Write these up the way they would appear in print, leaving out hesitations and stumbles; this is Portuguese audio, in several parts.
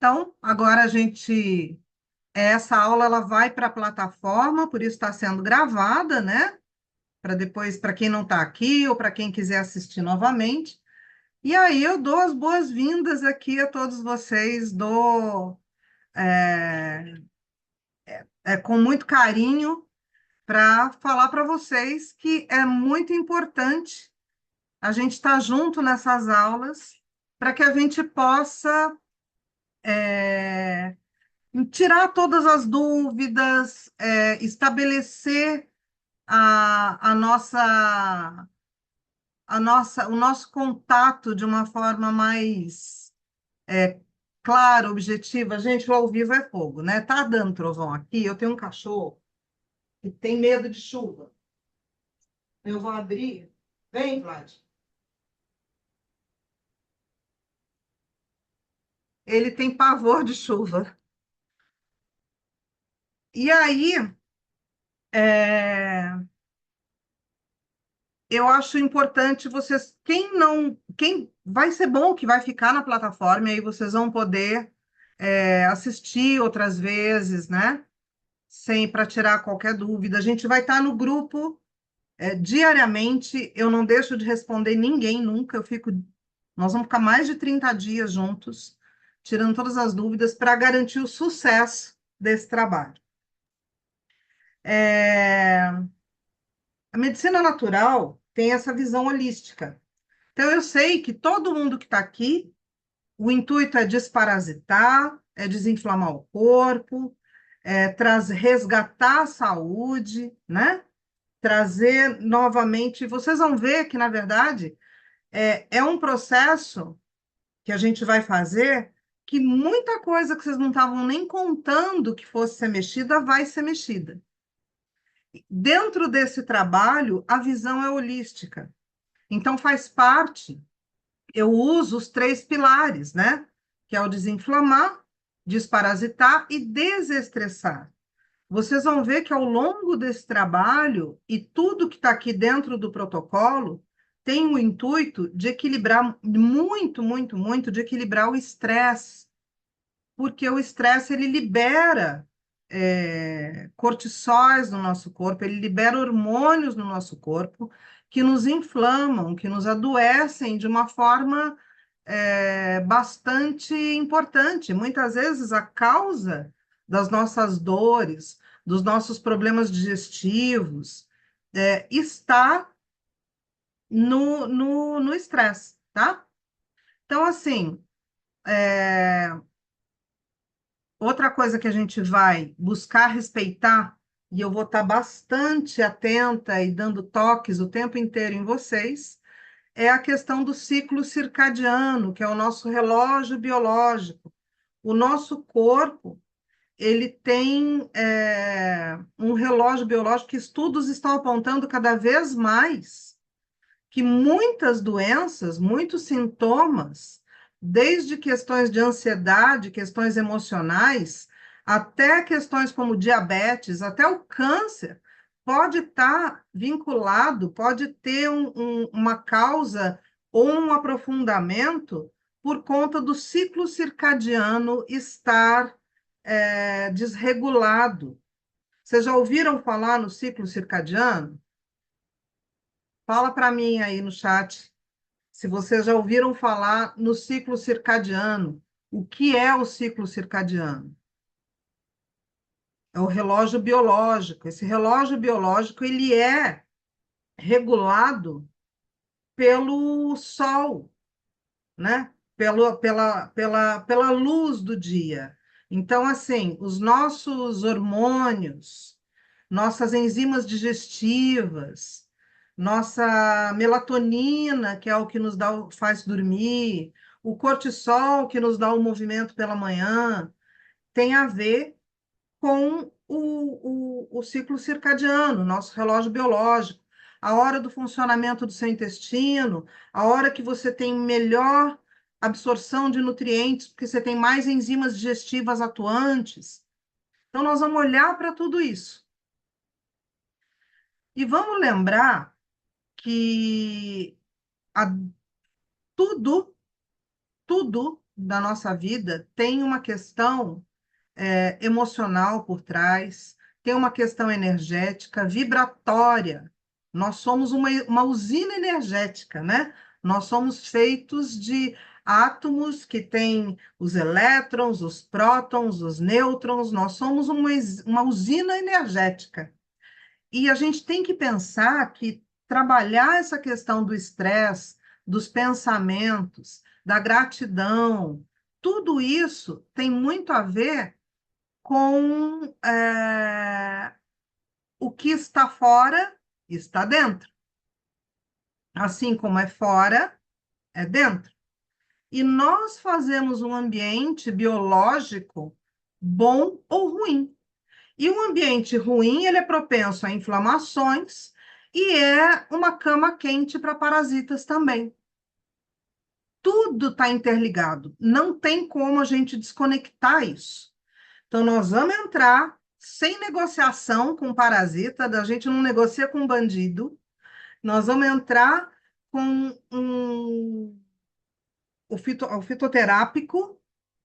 Então, agora essa aula ela vai para a plataforma, por isso está sendo gravada, né? Para depois, para quem não está aqui ou para quem quiser assistir novamente. E aí eu dou as boas-vindas aqui a todos vocês, é, com muito carinho para falar para vocês que é muito importante a gente estar junto nessas aulas para que a gente possa é, tirar todas as dúvidas, estabelecer o nosso contato de uma forma mais clara, objetiva. Gente, o ao vivo é fogo, né? Tá dando trovão aqui. Eu tenho um cachorro que tem medo de chuva. Eu vou abrir. Vem, Vlad. Ele tem pavor de chuva. E aí, é, eu acho importante vocês, quem vai ser bom que vai ficar na plataforma, e aí vocês vão poder assistir outras vezes, né? Sem para tirar qualquer dúvida. A gente vai estar no grupo diariamente. Eu não deixo de responder ninguém nunca. Nós vamos ficar mais de 30 dias juntos, tirando todas as dúvidas para garantir o sucesso desse trabalho. A medicina natural tem essa visão holística. Então, eu sei que todo mundo que está aqui, o intuito é desparasitar, é desinflamar o corpo, resgatar a saúde, né? Trazer novamente. Vocês vão ver que, na verdade, é um processo que a gente vai fazer que muita coisa que vocês não estavam nem contando que fosse ser mexida vai ser mexida. Dentro desse trabalho, a visão é holística. Então, faz parte, eu uso os três pilares, né? Que é o desinflamar, desparasitar e desestressar. Vocês vão ver que ao longo desse trabalho, e tudo que está aqui dentro do protocolo, tem o intuito de equilibrar muito, muito, muito, de equilibrar o estresse, porque o estresse ele libera cortisóis no nosso corpo, ele libera hormônios no nosso corpo que nos inflamam, que nos adoecem de uma forma bastante importante. Muitas vezes a causa das nossas dores, dos nossos problemas digestivos, está no estresse, tá? Então, assim, outra coisa que a gente vai buscar respeitar, e eu vou estar bastante atenta e dando toques o tempo inteiro em vocês, é a questão do ciclo circadiano, que é o nosso relógio biológico. O nosso corpo, ele tem um relógio biológico que estudos estão apontando cada vez mais que muitas doenças, muitos sintomas, desde questões de ansiedade, questões emocionais, até questões como diabetes, até o câncer, pode estar vinculado, pode ter uma causa ou um aprofundamento por conta do ciclo circadiano estar desregulado. Vocês já ouviram falar no ciclo circadiano? Fala para mim aí no chat se vocês já ouviram falar no ciclo circadiano. O que é o ciclo circadiano? É o relógio biológico. Esse relógio biológico ele é regulado pelo sol, né? Pela luz do dia. Então, assim, os nossos hormônios, nossas enzimas digestivas, nossa melatonina, que é o que nos faz dormir, o cortisol, que nos dá o movimento pela manhã, tem a ver com o ciclo circadiano, nosso relógio biológico, a hora do funcionamento do seu intestino, a hora que você tem melhor absorção de nutrientes, porque você tem mais enzimas digestivas atuantes. Então, nós vamos olhar para tudo isso. E vamos lembrar que a- tudo, tudo da nossa vida tem uma questão emocional por trás, tem uma questão energética, vibratória. Nós somos uma usina energética, né? Nós somos feitos de átomos que têm os elétrons, os prótons, os nêutrons, nós somos uma usina energética. E a gente tem que pensar que trabalhar essa questão do estresse, dos pensamentos, da gratidão, tudo isso tem muito a ver com o que está fora está dentro. Assim como é fora, é dentro. E nós fazemos um ambiente biológico bom ou ruim. E um ambiente ruim, ele é propenso a inflamações e é uma cama quente para parasitas também. Tudo está interligado. Não tem como a gente desconectar isso. Então, nós vamos entrar sem negociação com parasita, a gente não negocia com bandido, nós vamos entrar com o fitoterápico,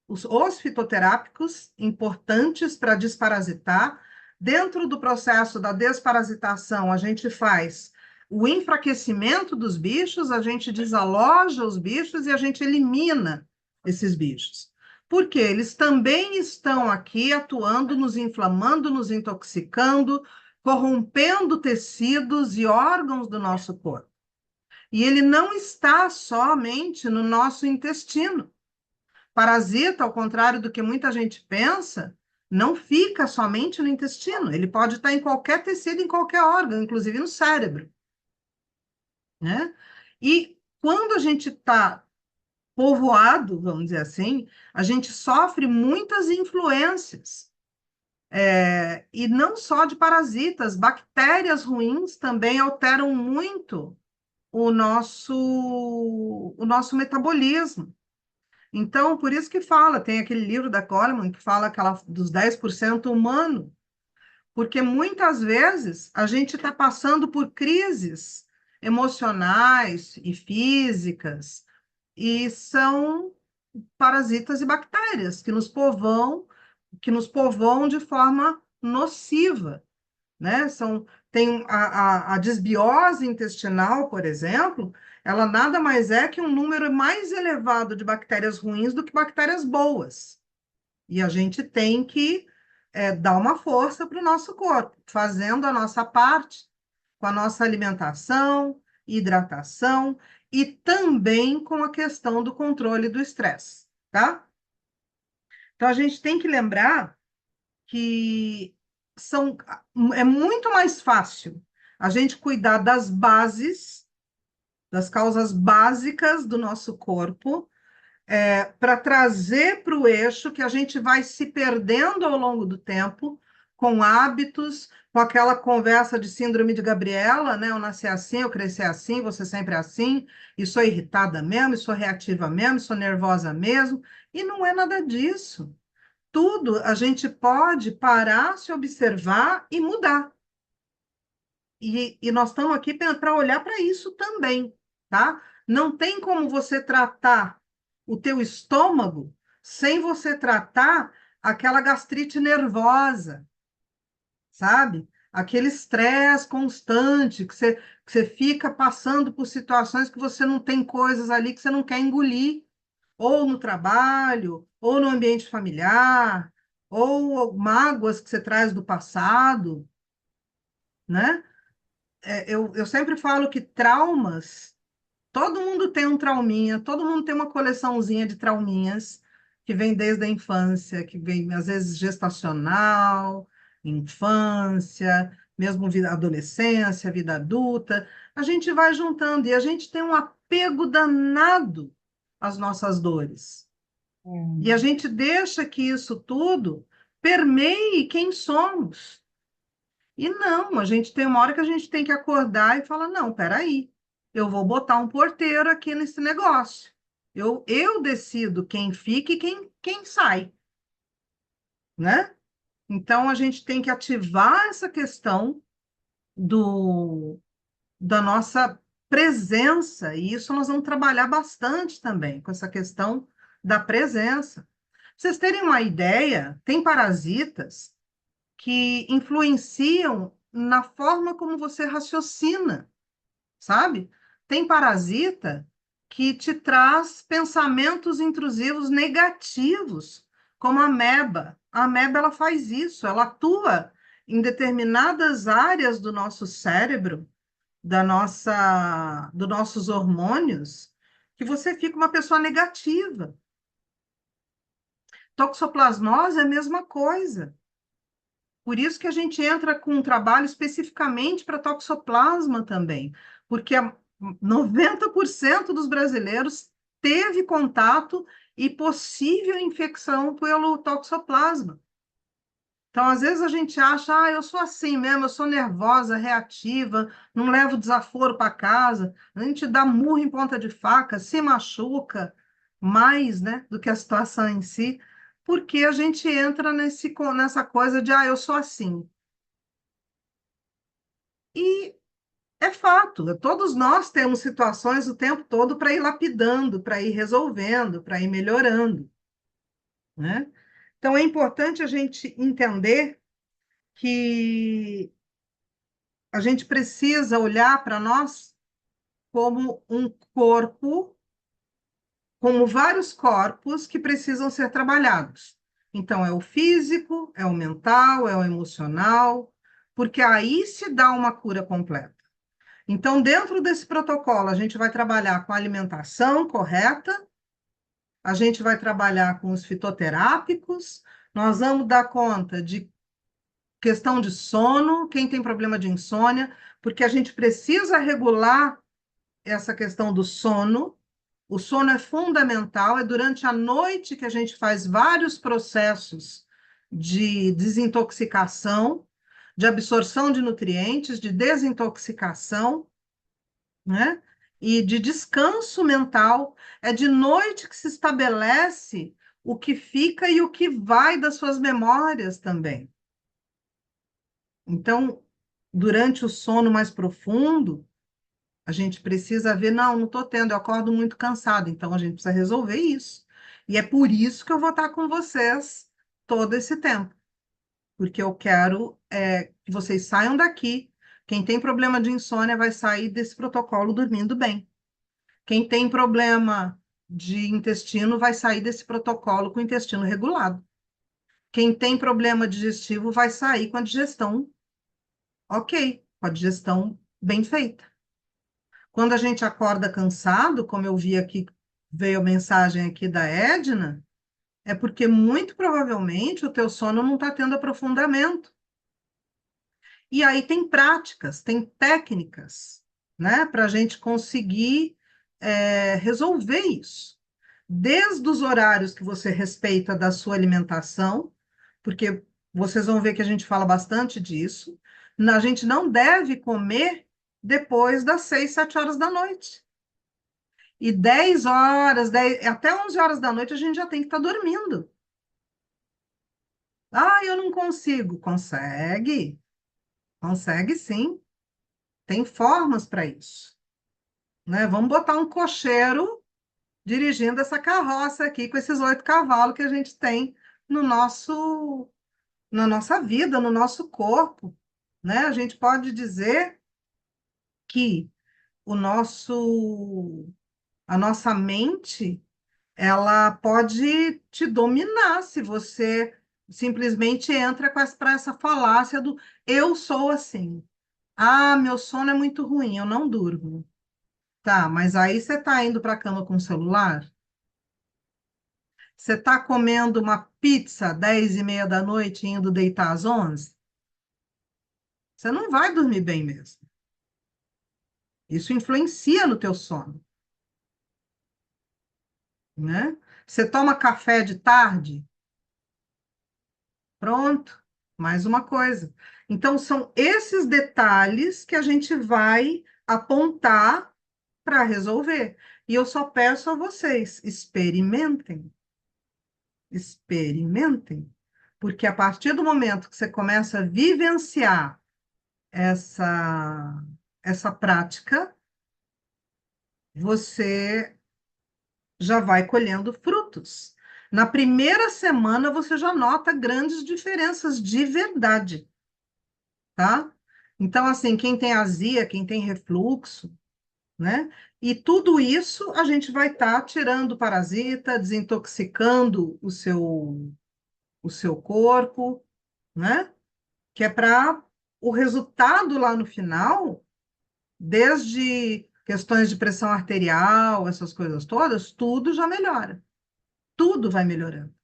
os fitoterápicos importantes para desparasitar. Dentro do processo da desparasitação, a gente faz o enfraquecimento dos bichos, a gente desaloja os bichos e a gente elimina esses bichos. Porque eles também estão aqui atuando, nos inflamando, nos intoxicando, corrompendo tecidos e órgãos do nosso corpo. E ele não está somente no nosso intestino. Parasita, ao contrário do que muita gente pensa, não fica somente no intestino. Ele pode estar em qualquer tecido, em qualquer órgão, inclusive no cérebro, né? E quando a gente está povoado, vamos dizer assim, a gente sofre muitas influências. E não só de parasitas, bactérias ruins também alteram muito o nosso metabolismo. Então, por isso que fala, tem aquele livro da Coleman que fala dos 10% humano, porque muitas vezes a gente está passando por crises emocionais e físicas, e são parasitas e bactérias que nos povoam de forma nociva, né? Tem a desbiose intestinal, por exemplo, ela nada mais é que um número mais elevado de bactérias ruins do que bactérias boas. E a gente tem que dar uma força para o nosso corpo, fazendo a nossa parte com a nossa alimentação, hidratação e também com a questão do controle do estresse, tá? Então a gente tem que lembrar que são, é muito mais fácil a gente cuidar das bases, das causas básicas do nosso corpo, para trazer para o eixo que a gente vai se perdendo ao longo do tempo, com hábitos, com aquela conversa de síndrome de Gabriela, né? Eu nasci assim, eu cresci assim, você sempre é assim, e sou irritada mesmo, e sou reativa mesmo, e sou nervosa mesmo, e não é nada disso. Tudo a gente pode parar, se observar e mudar. E nós estamos aqui para olhar para isso também, tá? Não tem como você tratar o teu estômago sem você tratar aquela gastrite nervosa, sabe? Aquele estresse constante que você fica passando por situações que você não tem coisas ali que você não quer engolir ou no trabalho, ou no ambiente familiar, ou mágoas que você traz do passado, né? Eu sempre falo que traumas, todo mundo tem um trauminha, todo mundo tem uma coleçãozinha de trauminhas que vem desde a infância, que vem às vezes gestacional, infância, mesmo vida, adolescência, vida adulta. A gente vai juntando e a gente tem um apego danado às nossas dores. E a gente deixa que isso tudo permeie quem somos. E não, a gente tem uma hora que a gente tem que acordar e falar, não, peraí, eu vou botar um porteiro aqui nesse negócio. Eu decido quem fica e quem sai, né? Então, a gente tem que ativar essa questão do, da nossa presença, e isso nós vamos trabalhar bastante também, com essa questão da presença. Pra vocês terem uma ideia, tem parasitas que influenciam na forma como você raciocina, sabe? Tem parasita que te traz pensamentos intrusivos negativos, como a ameba. A ameba ela faz isso, ela atua em determinadas áreas do nosso cérebro, dos nossos hormônios, que você fica uma pessoa negativa. Toxoplasmose é a mesma coisa. Por isso que a gente entra com um trabalho especificamente para toxoplasma também, porque 90% dos brasileiros teve contato e possível infecção pelo toxoplasma. Então, às vezes a gente acha, eu sou assim mesmo, eu sou nervosa, reativa, não levo desaforo para casa, a gente dá murro em ponta de faca, se machuca mais, né, do que a situação em si, porque a gente entra nessa coisa de, eu sou assim. E é fato, todos nós temos situações o tempo todo para ir lapidando, para ir resolvendo, para ir melhorando, né? Então, é importante a gente entender que a gente precisa olhar para nós como um corpo, como vários corpos que precisam ser trabalhados. Então, é o físico, é o mental, é o emocional, porque aí se dá uma cura completa. Então, dentro desse protocolo, a gente vai trabalhar com a alimentação correta, a gente vai trabalhar com os fitoterápicos, nós vamos dar conta de questão de sono, quem tem problema de insônia, porque a gente precisa regular essa questão do sono. O sono é fundamental, é durante a noite que a gente faz vários processos de desintoxicação, de absorção de nutrientes, de desintoxicação, né? E de descanso mental. É de noite que se estabelece o que fica e o que vai das suas memórias também. Então, durante o sono mais profundo, a gente precisa ver, não estou tendo, eu acordo muito cansado, então a gente precisa resolver isso. E é por isso que eu vou estar com vocês todo esse tempo, porque eu quero que vocês saiam daqui. Quem tem problema de insônia vai sair desse protocolo dormindo bem. Quem tem problema de intestino vai sair desse protocolo com o intestino regulado. Quem tem problema digestivo vai sair com a digestão ok, com a digestão bem feita. Quando a gente acorda cansado, como eu vi aqui, veio a mensagem aqui da Edna, é porque muito provavelmente o teu sono não está tendo aprofundamento. E aí tem práticas, tem técnicas, né, para a gente conseguir resolver isso. Desde os horários que você respeita da sua alimentação, porque vocês vão ver que a gente fala bastante disso, a gente não deve comer depois das 6, 7 horas da noite. E 10 horas, 10, até 11 horas da noite a gente já tem que estar dormindo. Eu não consigo. Consegue, consegue sim. Tem formas para isso, né? Vamos botar um cocheiro dirigindo essa carroça aqui com esses 8 cavalos que a gente tem no nosso, na nossa vida, no nosso corpo, né? A gente pode dizer que o nosso, a nossa mente, ela pode te dominar se você simplesmente entra para essa falácia do eu sou assim. Meu sono é muito ruim, eu não durmo. Tá, mas aí você está indo para a cama com o celular? Você está comendo uma pizza 10:30 da noite e indo deitar às 11? Você não vai dormir bem mesmo. Isso influencia no teu sono, né? Você toma café de tarde? Pronto, mais uma coisa. Então, são esses detalhes que a gente vai apontar para resolver. E eu só peço a vocês, experimentem. Experimentem. Porque a partir do momento que você começa a vivenciar essa prática, você já vai colhendo frutos. Na primeira semana, você já nota grandes diferenças de verdade, tá? Então, assim, quem tem azia, quem tem refluxo, né? E tudo isso a gente vai estar tirando o parasita, desintoxicando o seu corpo, né? Que é para o resultado lá no final, desde questões de pressão arterial, essas coisas todas, tudo já melhora. Tudo vai melhorando.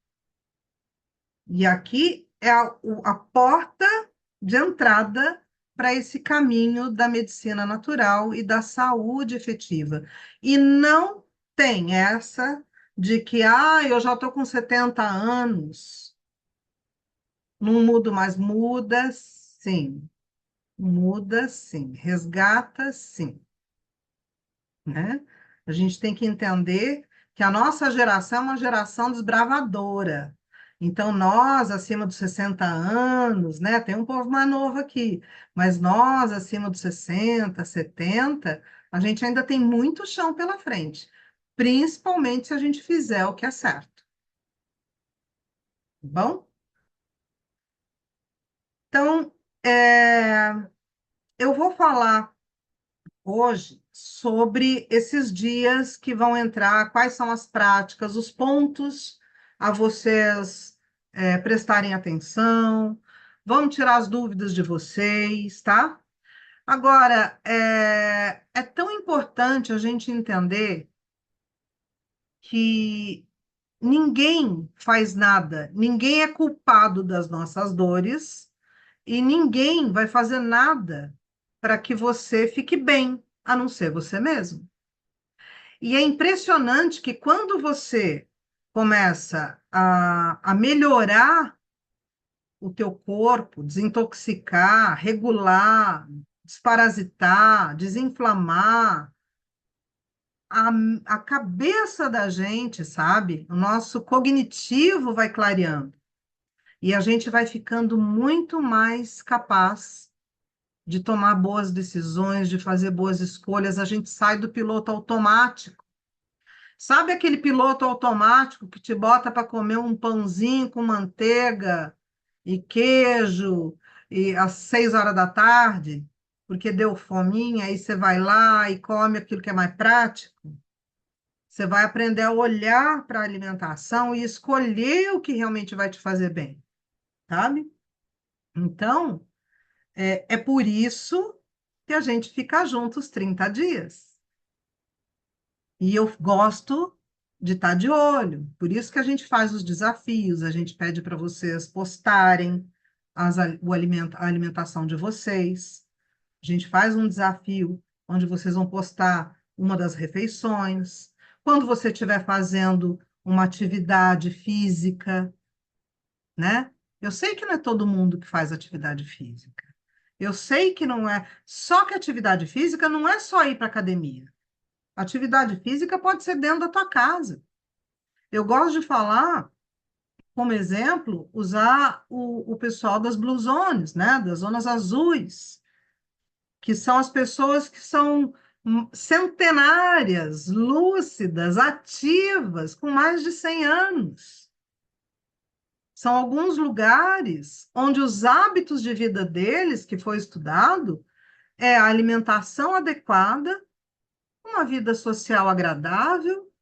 E aqui é a porta de entrada para esse caminho da medicina natural e da saúde efetiva. E não tem essa de que, eu já estou com 70 anos, não mudo mais. Muda sim, resgata sim, né? A gente tem que entender que a nossa geração é uma geração desbravadora. Então, nós, acima dos 60 anos, né? Tem um povo mais novo aqui, mas nós, acima dos 60, 70, a gente ainda tem muito chão pela frente, principalmente se a gente fizer o que é certo. Tá bom? Então, eu vou falar hoje sobre esses dias que vão entrar, quais são as práticas, os pontos a vocês prestarem atenção. Vamos tirar as dúvidas de vocês, tá? Agora, é tão importante a gente entender que ninguém faz nada, ninguém é culpado das nossas dores e ninguém vai fazer nada para que você fique bem, a não ser você mesmo. E é impressionante que quando você começa a melhorar o teu corpo, desintoxicar, regular, desparasitar, desinflamar, a, a cabeça da gente, sabe? O nosso cognitivo vai clareando. E a gente vai ficando muito mais capaz de tomar boas decisões, de fazer boas escolhas. A gente sai do piloto automático. Sabe aquele piloto automático que te bota para comer um pãozinho com manteiga e queijo e às 6 horas da tarde, porque deu fominha, aí você vai lá e come aquilo que é mais prático? Você vai aprender a olhar para a alimentação e escolher o que realmente vai te fazer bem, sabe? Então, é por isso que a gente fica junto os 30 dias. E eu gosto de estar de olho. Por isso que a gente faz os desafios, a gente pede para vocês postarem a alimentação de vocês. A gente faz um desafio onde vocês vão postar uma das refeições. Quando você estiver fazendo uma atividade física, né? Eu sei que não é todo mundo que faz atividade física. Eu sei que não é. Só que atividade física não é só ir para academia. Atividade física pode ser dentro da tua casa. Eu gosto de falar, como exemplo, usar o pessoal das Blue Zones, né? Das zonas azuis, que são as pessoas que são centenárias, lúcidas, ativas, com mais de 100 anos. São alguns lugares onde os hábitos de vida deles, que foi estudado, é a alimentação adequada, uma vida social agradável,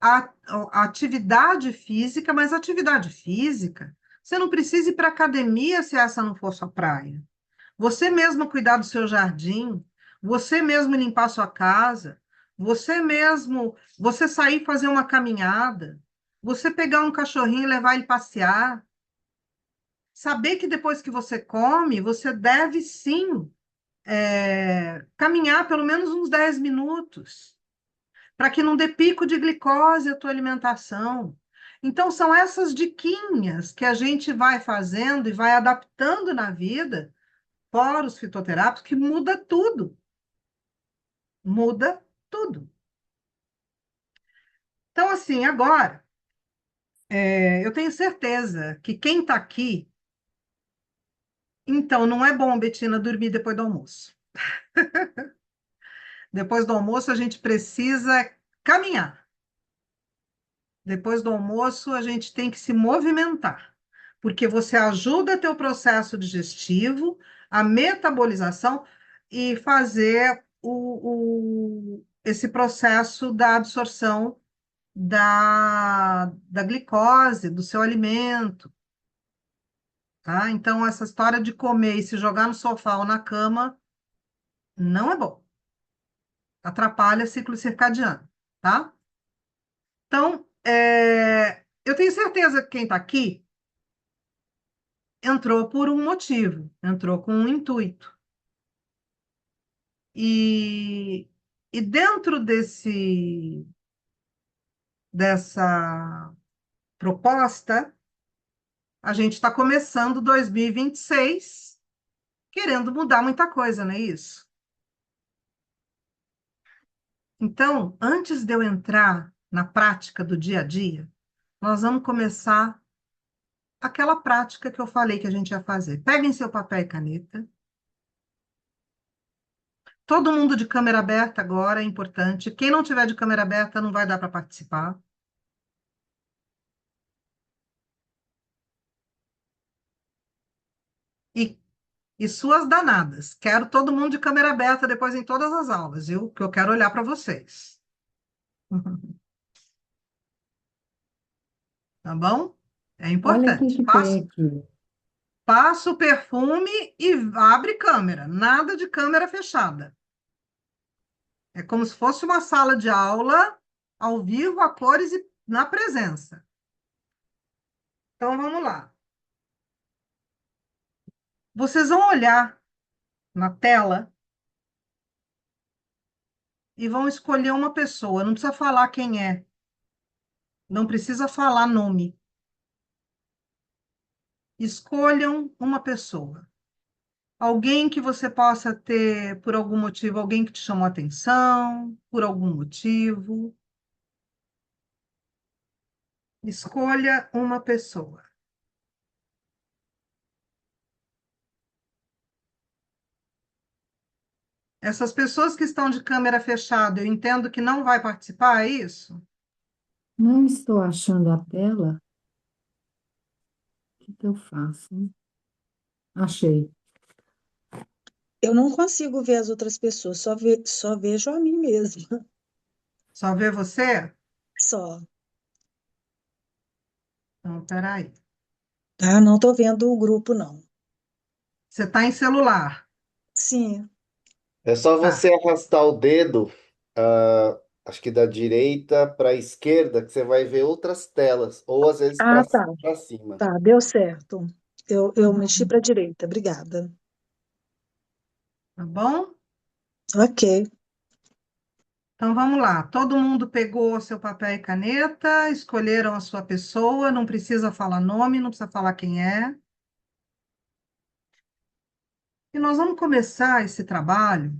a, a atividade física, mas atividade física, você não precisa ir para academia se essa não for sua praia. Você mesmo cuidar do seu jardim, você mesmo limpar sua casa, você sair fazer uma caminhada, você pegar um cachorrinho e levar ele passear, saber que depois que você come, você deve sim caminhar pelo menos uns 10 minutos para que não dê pico de glicose a tua alimentação. Então, são essas diquinhas que a gente vai fazendo e vai adaptando na vida, fora os fitoterápicos, que muda tudo. Muda tudo. Então, assim, agora, eu tenho certeza que quem está aqui, então, não é bom, Betina, dormir depois do almoço. Depois do almoço, a gente precisa caminhar. Depois do almoço, a gente tem que se movimentar, porque você ajuda teu processo digestivo, a metabolização e fazer esse processo da absorção da glicose, do seu alimento, tá? Então, essa história de comer e se jogar no sofá ou na cama não é bom. Atrapalha o ciclo circadiano, tá? Então, eu tenho certeza que quem está aqui entrou por um motivo, entrou com um intuito. E, e dentro dessa proposta, a gente está começando 2026 querendo mudar muita coisa, não é isso? Então, antes de eu entrar na prática do dia a dia, nós vamos começar aquela prática que eu falei que a gente ia fazer. Peguem seu papel e caneta. Todo mundo de câmera aberta agora é importante. Quem não tiver de câmera aberta não vai dar para participar. E, e suas danadas. Quero todo mundo de câmera aberta depois em todas as aulas, viu? Que eu quero olhar para vocês. Tá bom? É Olha o que importante. que tem aqui. Passa o perfume e abre câmera. Nada de câmera fechada. É como se fosse uma sala de aula, ao vivo, a cores e na presença. Então, vamos lá. Vocês vão olhar na tela e vão escolher uma pessoa. Não precisa falar quem é. Não precisa falar nome. Escolham uma pessoa. Alguém que você possa ter, por algum motivo, alguém que te chamou a atenção, por algum motivo. Escolha uma pessoa. Essas pessoas que estão de câmera fechada, eu entendo que não vai participar, é isso? Não estou achando a tela. O que que eu faço? Achei. Eu não consigo ver as outras pessoas, só vejo a mim mesma. Só ver você? Só, Então, peraí. tá? Não tô vendo o grupo, não. Você está em celular, Sim. É só tá? você arrastar o dedo, acho que da direita para a esquerda, que você vai ver outras telas, ou às vezes Ah, tá. para cima. Tá, deu certo. Eu mexi Uhum. para a direita, obrigada. Tá bom? Ok. Então vamos lá. Todo mundo pegou seu papel e caneta, escolheram a sua pessoa, não precisa falar nome, não precisa falar quem é. E nós vamos começar esse trabalho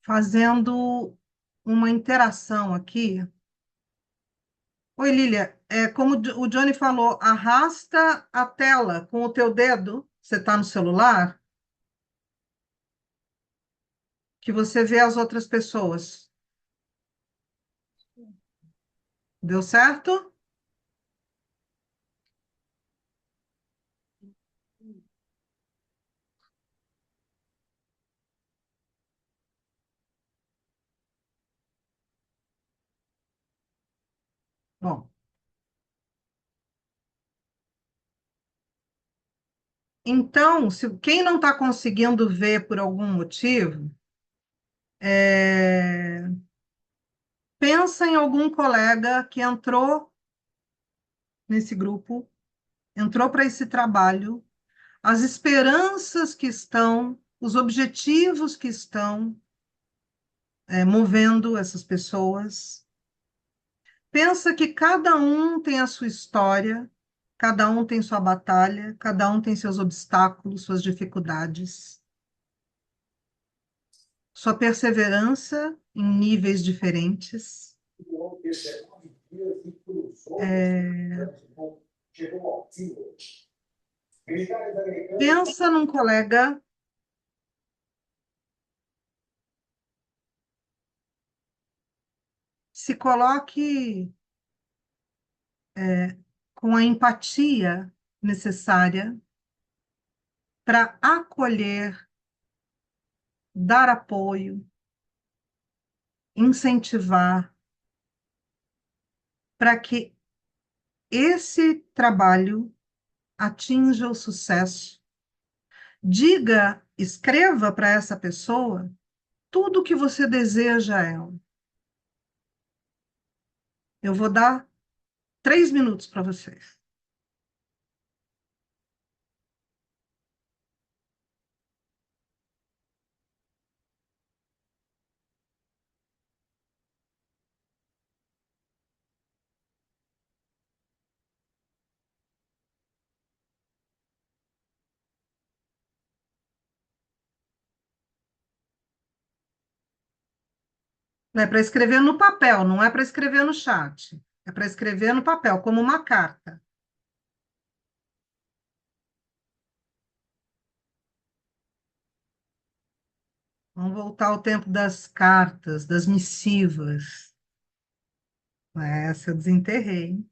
fazendo uma interação aqui. Oi, Lília, como o Johnny falou, arrasta a tela com o teu dedo, você está no celular, que você vê as outras pessoas. Deu certo? Bom, então, se quem não está conseguindo ver por algum motivo, é, pensa em algum colega que entrou nesse grupo, entrou para esse trabalho, as esperanças que estão, os objetivos que estão, movendo essas pessoas. Pensa que cada um tem a sua história, cada um tem sua batalha, cada um tem seus obstáculos, suas dificuldades, sua perseverança em níveis diferentes. Pensa num colega se coloque com a empatia necessária para acolher, dar apoio, incentivar, para que esse trabalho atinja o sucesso. Diga, escreva para essa pessoa tudo o que você deseja a ela. Eu vou dar 3 minutos para vocês. É para escrever no papel, não é para escrever no chat. É para escrever no papel, como uma carta. Vamos voltar ao tempo das cartas, das missivas. Essa eu desenterrei.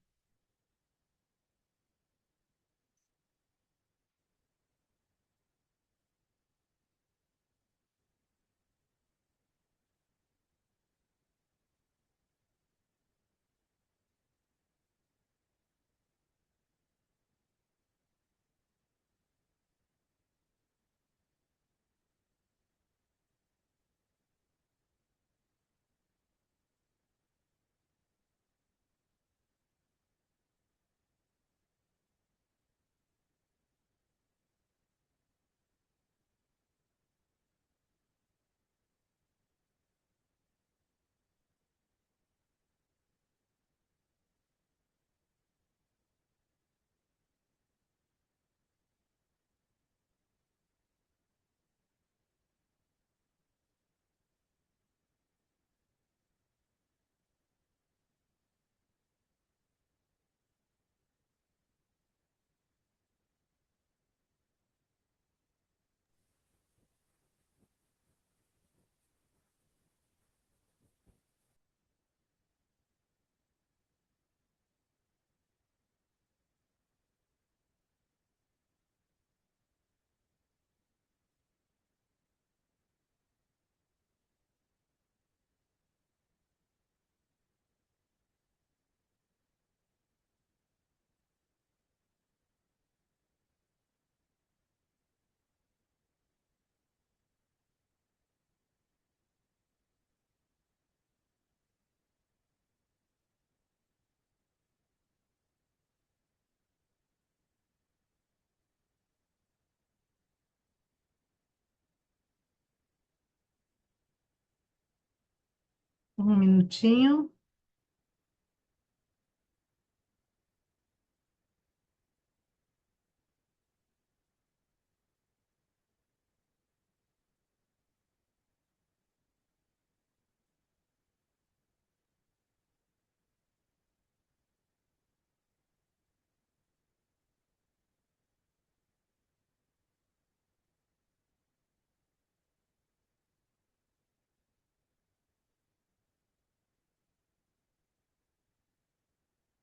Um minutinho.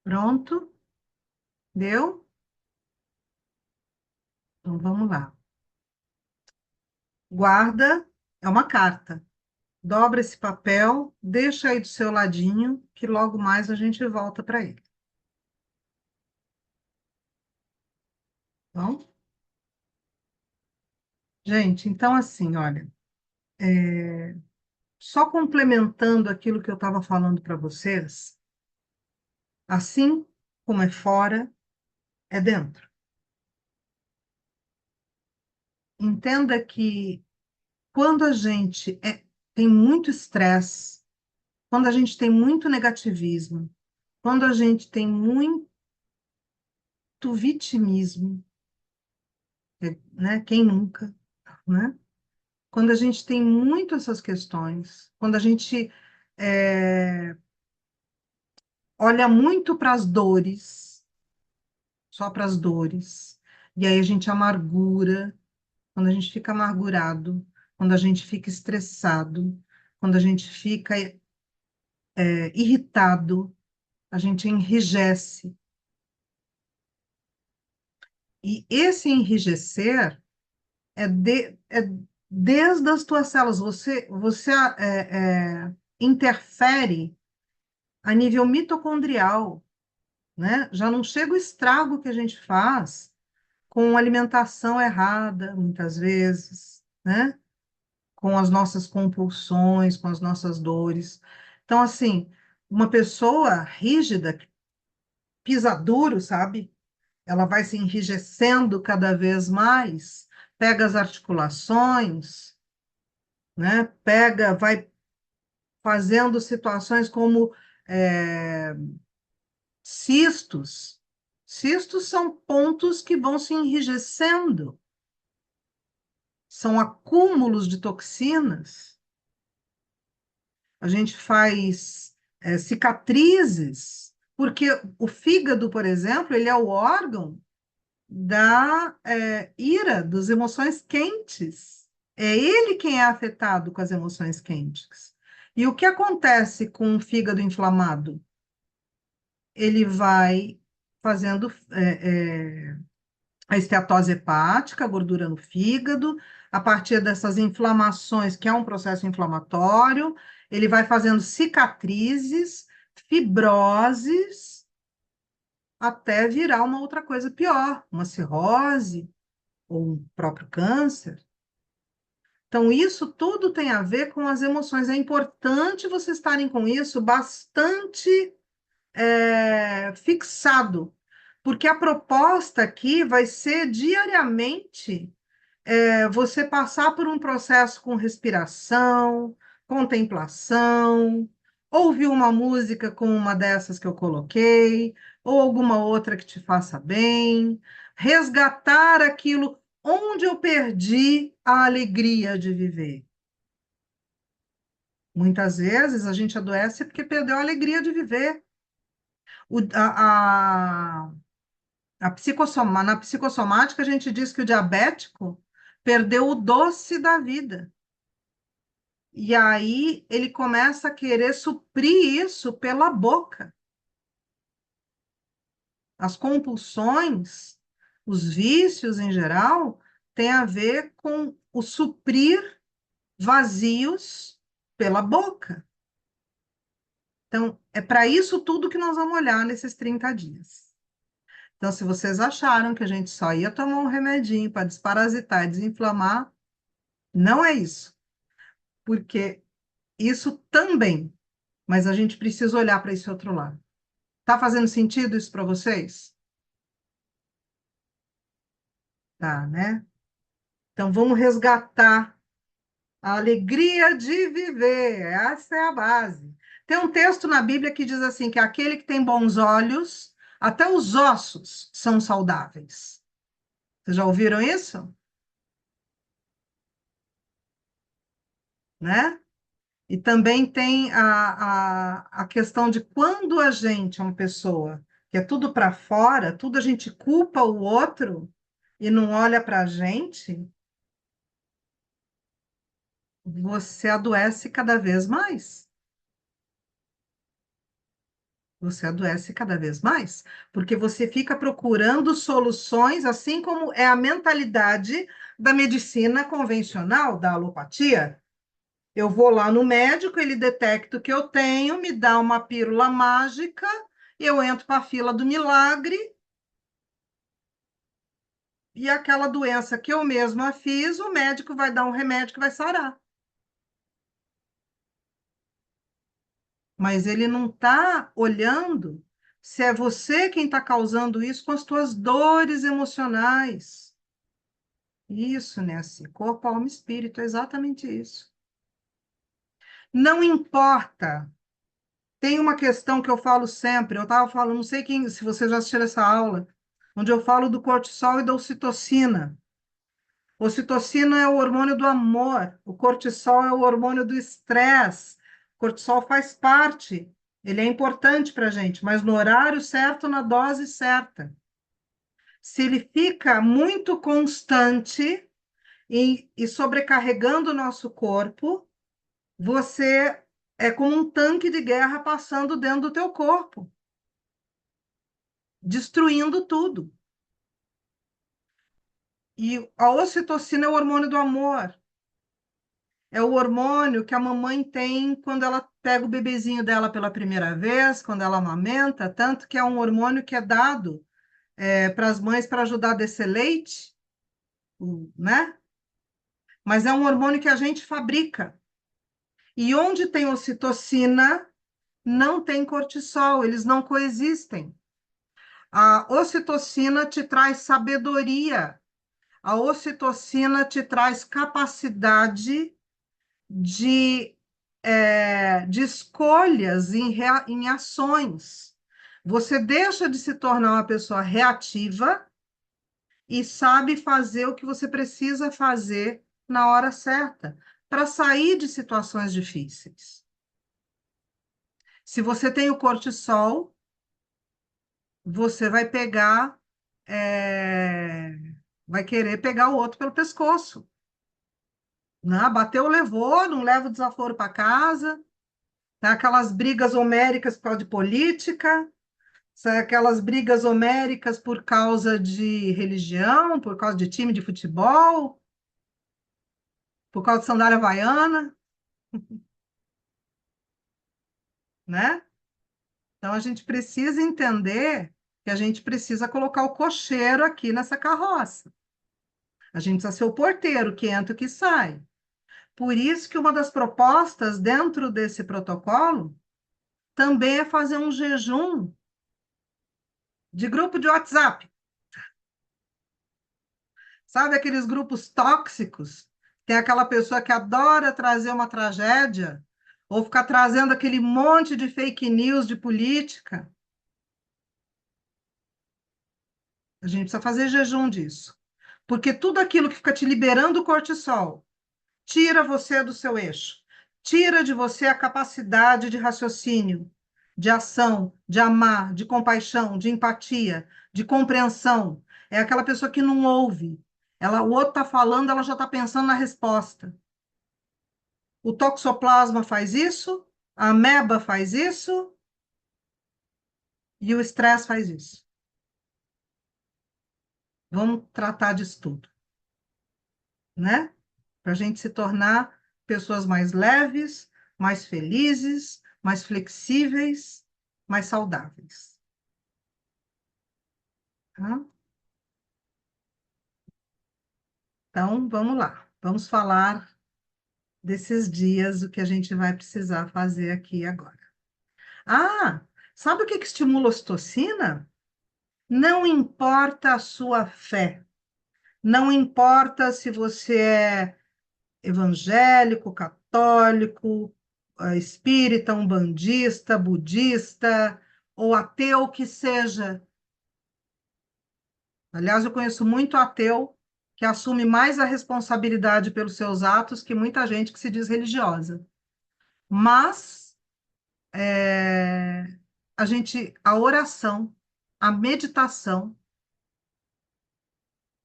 Pronto? Deu? Então vamos lá. Guarda, é uma carta. Dobra esse papel, deixa aí do seu ladinho, que logo mais a gente volta para ele. Bom? Gente, então assim, olha, só complementando aquilo que eu estava falando para vocês, assim como é fora, é dentro. Entenda que quando a gente tem muito estresse, quando a gente tem muito negativismo, quando a gente tem muito vitimismo, né? Quem nunca, né? Quando a gente tem muito essas questões, quando a gente é, olha muito para as dores, só para as dores, e aí a gente amargura, quando a gente fica amargurado, quando a gente fica estressado, quando a gente fica irritado, a gente enrijece. E esse enrijecer é desde as tuas células. Você interfere a nível mitocondrial, né? Já não chega o estrago que a gente faz com alimentação errada, muitas vezes, né? Com as nossas compulsões, com as nossas dores. Então, assim, uma pessoa rígida, que pisa duro, sabe? Ela vai se enrijecendo cada vez mais, pega as articulações, né? Vai fazendo situações como é, cistos. Cistos são pontos que vão se enrijecendo, são acúmulos de toxinas. A gente faz cicatrizes, porque o fígado, por exemplo, ele é o órgão da ira, das emoções quentes. É ele quem é afetado com as emoções quentes. E o que acontece com o fígado inflamado? Ele vai fazendo a esteatose hepática, a gordura no fígado, a partir dessas inflamações, que é um processo inflamatório, ele vai fazendo cicatrizes, fibroses, até virar uma outra coisa pior, uma cirrose ou um próprio câncer. Então, isso tudo tem a ver com as emoções. É importante vocês estarem com isso bastante fixado, porque a proposta aqui vai ser diariamente você passar por um processo com respiração, contemplação, ouvir uma música como uma dessas que eu coloquei, ou alguma outra que te faça bem, resgatar aquilo onde eu perdi a alegria de viver. Muitas vezes a gente adoece porque perdeu a alegria de viver. O, na psicossomática, a gente diz que o diabético perdeu o doce da vida. E aí ele começa a querer suprir isso pela boca. As compulsões, os vícios em geral, têm a ver com o suprir vazios pela boca. Então, é para isso tudo que nós vamos olhar nesses 30 dias. Então, se vocês acharam que a gente só ia tomar um remedinho para desparasitar e desinflamar, não é isso. Porque isso também, mas a gente precisa olhar para esse outro lado. Tá fazendo sentido isso para vocês? Tá, né? Então vamos resgatar a alegria de viver. Essa é a base. Tem um texto na Bíblia que diz assim que aquele que tem bons olhos, até os ossos são saudáveis. Vocês já ouviram isso? Né? E também tem a questão de quando a gente é uma pessoa que é tudo para fora, tudo a gente culpa o outro e não olha para a gente, você adoece cada vez mais. Você adoece cada vez mais, porque você fica procurando soluções, assim como é a mentalidade da medicina convencional, da alopatia. Eu vou lá no médico, ele detecta o que eu tenho, me dá uma pílula mágica, eu entro para a fila do milagre, e aquela doença que eu mesma fiz, o médico vai dar um remédio que vai sarar. Mas ele não está olhando se é você quem está causando isso com as tuas dores emocionais. Isso, né? Assim, corpo, alma e espírito, é exatamente isso. Não importa. Tem uma questão que eu falo sempre, eu estava falando, não sei quem, se você já assistiu essa aula, onde eu falo do cortisol e da ocitocina. Ocitocina é o hormônio do amor, o cortisol é o hormônio do estresse. O cortisol faz parte, ele é importante para a gente, mas no horário certo, na dose certa. Se ele fica muito constante e sobrecarregando o nosso corpo, você É como um tanque de guerra passando dentro do teu corpo, destruindo tudo. E a ocitocina é o hormônio do amor. É o hormônio que a mamãe tem quando ela pega o bebezinho dela pela primeira vez, quando ela amamenta, tanto que é um hormônio que é dado para as mães para ajudar a descer leite, né? Mas é um hormônio que a gente fabrica. E onde tem ocitocina, não tem cortisol, eles não coexistem. A ocitocina te traz sabedoria, a ocitocina te traz capacidade de, de escolhas em ações. Você deixa de se tornar uma pessoa reativa e sabe fazer o que você precisa fazer na hora certa para sair de situações difíceis. Se você tem o cortisol, você vai pegar, é, vai querer pegar o outro pelo pescoço. Né? Bateu, levou, não leva o desaforo para casa. Tá? Aquelas brigas homéricas por causa de política, aquelas brigas homéricas por causa de religião, por causa de time de futebol, por causa de sandália havaiana, né? Então a gente precisa entender que a gente precisa colocar o cocheiro aqui nessa carroça. A gente precisa ser o porteiro que entra e que sai. Por isso que uma das propostas dentro desse protocolo também é fazer um jejum de grupo de WhatsApp. Sabe aqueles grupos tóxicos? Tem aquela pessoa que adora trazer uma tragédia ou ficar trazendo aquele monte de fake news de política. A gente precisa fazer jejum disso. Porque tudo aquilo que fica te liberando cortisol tira você do seu eixo, tira de você a capacidade de raciocínio, de ação, de amar, de compaixão, de empatia, de compreensão. É aquela pessoa que não ouve. O outro está falando, ela já está pensando na resposta. O toxoplasma faz isso, a ameba faz isso e o estresse faz isso. Vamos tratar disso tudo, né? Para a gente se tornar pessoas mais leves, mais felizes, mais flexíveis, mais saudáveis. Tá? Então, vamos lá. Vamos falar desses dias, o que a gente vai precisar fazer aqui agora. Ah, sabe o que que estimula a ocitocina? Não importa a sua fé. Não importa se você é evangélico, católico, espírita, umbandista, budista ou ateu que seja. Aliás, eu conheço muito ateu que assume mais a responsabilidade pelos seus atos que muita gente que se diz religiosa. Mas a oração, a meditação,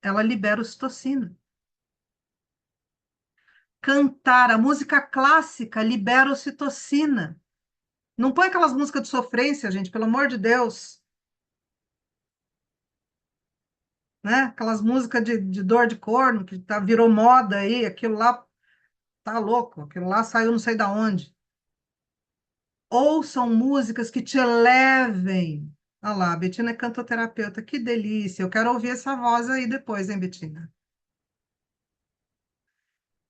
ela libera ocitocina. Cantar, a música clássica libera ocitocina. Não põe aquelas músicas de sofrência, gente, pelo amor de Deus. Né? Aquelas músicas de dor de corno que virou moda aí, aquilo lá tá louco, aquilo lá saiu não sei da onde. Ouçam músicas que te elevem. Olha lá, a Betina é cantoterapeuta, que delícia. Eu quero ouvir essa voz aí depois, hein, Betina?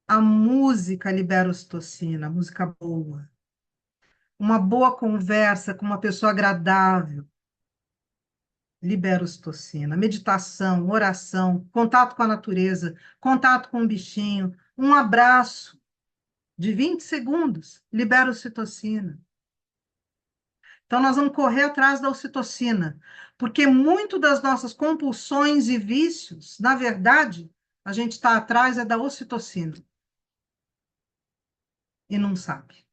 A música libera ocitocina, a música boa. Uma boa conversa com uma pessoa agradável libera ocitocina. Meditação, oração, contato com a natureza, contato com um bichinho, um abraço de 20 segundos libera ocitocina. Então, nós vamos correr atrás da ocitocina, porque muito das nossas compulsões e vícios, na verdade, a gente está atrás da ocitocina e não sabe.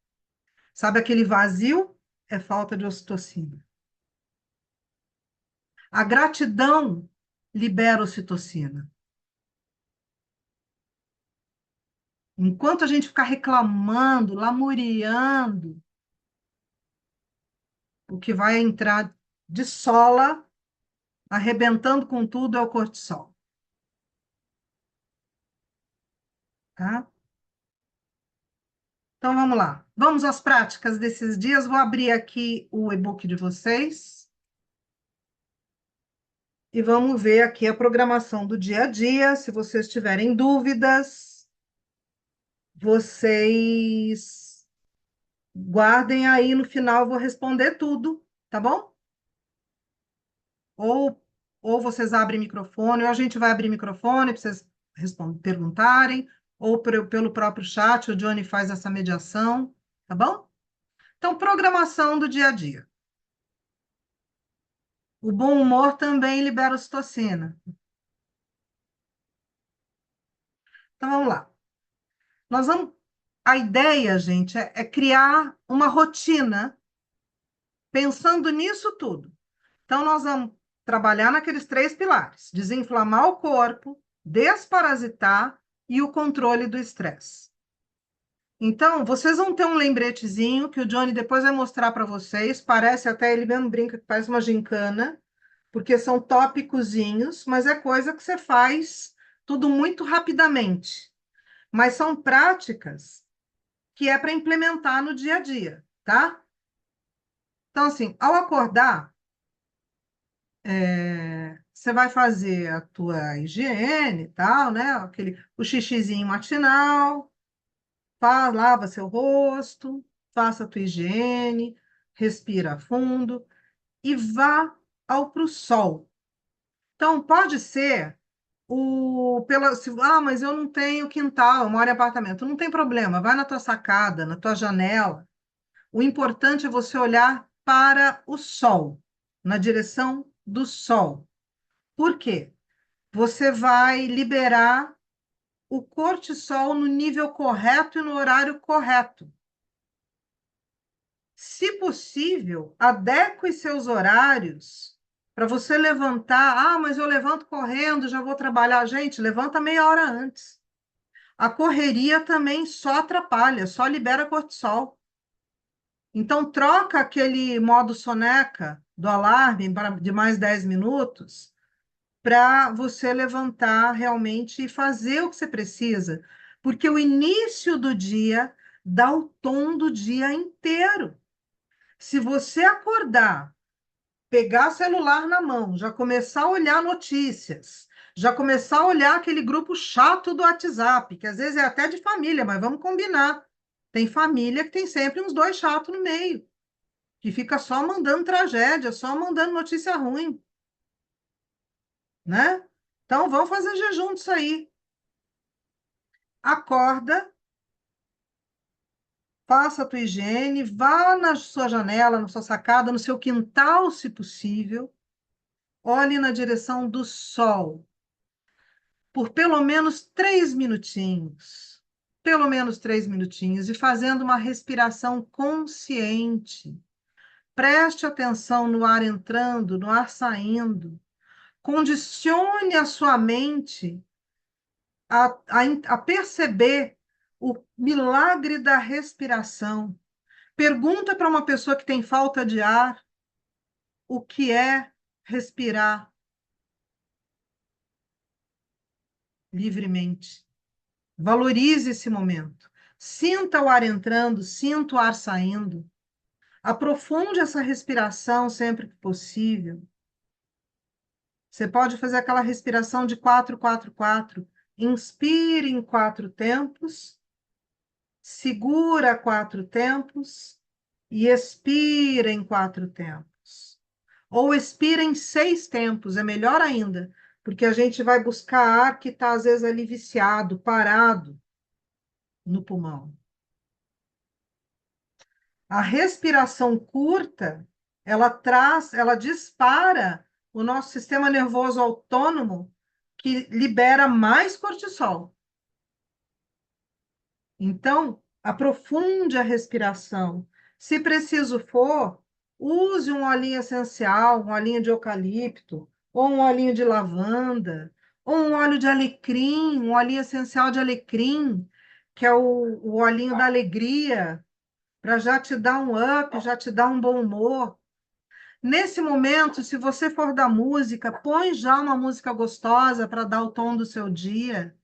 Sabe aquele vazio? É falta de ocitocina. A gratidão libera ocitocina. Enquanto a gente ficar reclamando, lamuriando, o que vai entrar de sola, arrebentando com tudo, é o cortisol. Tá? Então, vamos lá. Vamos às práticas desses dias. Vou abrir aqui o e-book de vocês e vamos ver aqui a programação do dia a dia. Se vocês tiverem dúvidas, vocês guardem aí, no final eu vou responder tudo, tá bom? Ou, ou vocês abrem microfone, ou a gente vai abrir microfone para vocês perguntarem, ou pelo próprio chat, o Johnny faz essa mediação, tá bom? Então, programação do dia a dia. O bom humor também libera ocitocina. Então, vamos lá. Nós vamos... A ideia, gente, é criar uma rotina pensando nisso tudo. Então, nós vamos trabalhar naqueles 3 pilares: desinflamar o corpo, desparasitar e o controle do estresse. Então, vocês vão ter um lembretezinho que o Johnny depois vai mostrar para vocês. Parece até, ele mesmo brinca que parece uma gincana, porque são tópicozinhos, mas é coisa que você faz tudo muito rapidamente. Mas são práticas que é para implementar no dia a dia, tá? Então, assim, ao acordar, você vai fazer a tua higiene e tal, né? O xixizinho matinal, lava seu rosto, faça a tua higiene, respira fundo e vá pro sol. Então, pode ser mas eu não tenho quintal, eu moro em apartamento. Não tem problema, vai na tua sacada, na tua janela. O importante é você olhar para o sol, na direção do sol. Por quê? Você vai liberar o cortisol no nível correto e no horário correto. Se possível, adeque seus horários para você levantar. Ah, mas eu levanto correndo, já vou trabalhar. Gente, levanta meia hora antes. A correria também só atrapalha, só libera cortisol. Então, troca aquele modo soneca do alarme de mais 10 minutos para você levantar realmente e fazer o que você precisa. Porque o início do dia dá o tom do dia inteiro. Se você acordar, pegar celular na mão, já começar a olhar notícias, já começar a olhar aquele grupo chato do WhatsApp, que às vezes é até de família, mas vamos combinar. Tem família que tem sempre uns 2 chatos no meio, que fica só mandando tragédia, só mandando notícia ruim, né? Então, vamos fazer jejum disso aí. Acorda, faça a tua higiene, vá na sua janela, na sua sacada, no seu quintal, se possível. Olhe na direção do sol por pelo menos 3 minutinhos. Pelo menos 3 minutinhos, e fazendo uma respiração consciente. Preste atenção no ar entrando, no ar saindo. Condicione a sua mente a perceber o milagre da respiração. Pergunta para uma pessoa que tem falta de ar o que é respirar livremente. Valorize esse momento. Sinta o ar entrando, sinta o ar saindo. Aprofunde essa respiração sempre que possível. Você pode fazer aquela respiração de 4, 4, 4. Inspire em 4 tempos, segura 4 tempos e expira em 4 tempos. Ou expira em 6 tempos, é melhor ainda, porque a gente vai buscar ar que está, às vezes, ali viciado, parado no pulmão. A respiração curta, ela dispara o nosso sistema nervoso autônomo, que libera mais cortisol. Então, aprofunde a respiração. Se preciso for, use um olhinho essencial, um olhinho de eucalipto, ou um olhinho de lavanda, ou um óleo de alecrim, um olhinho essencial de alecrim, que é o olhinho da alegria, para já te dar um up, já te dar um bom humor. Nesse momento, se você for da música, põe já uma música gostosa para dar o tom do seu dia,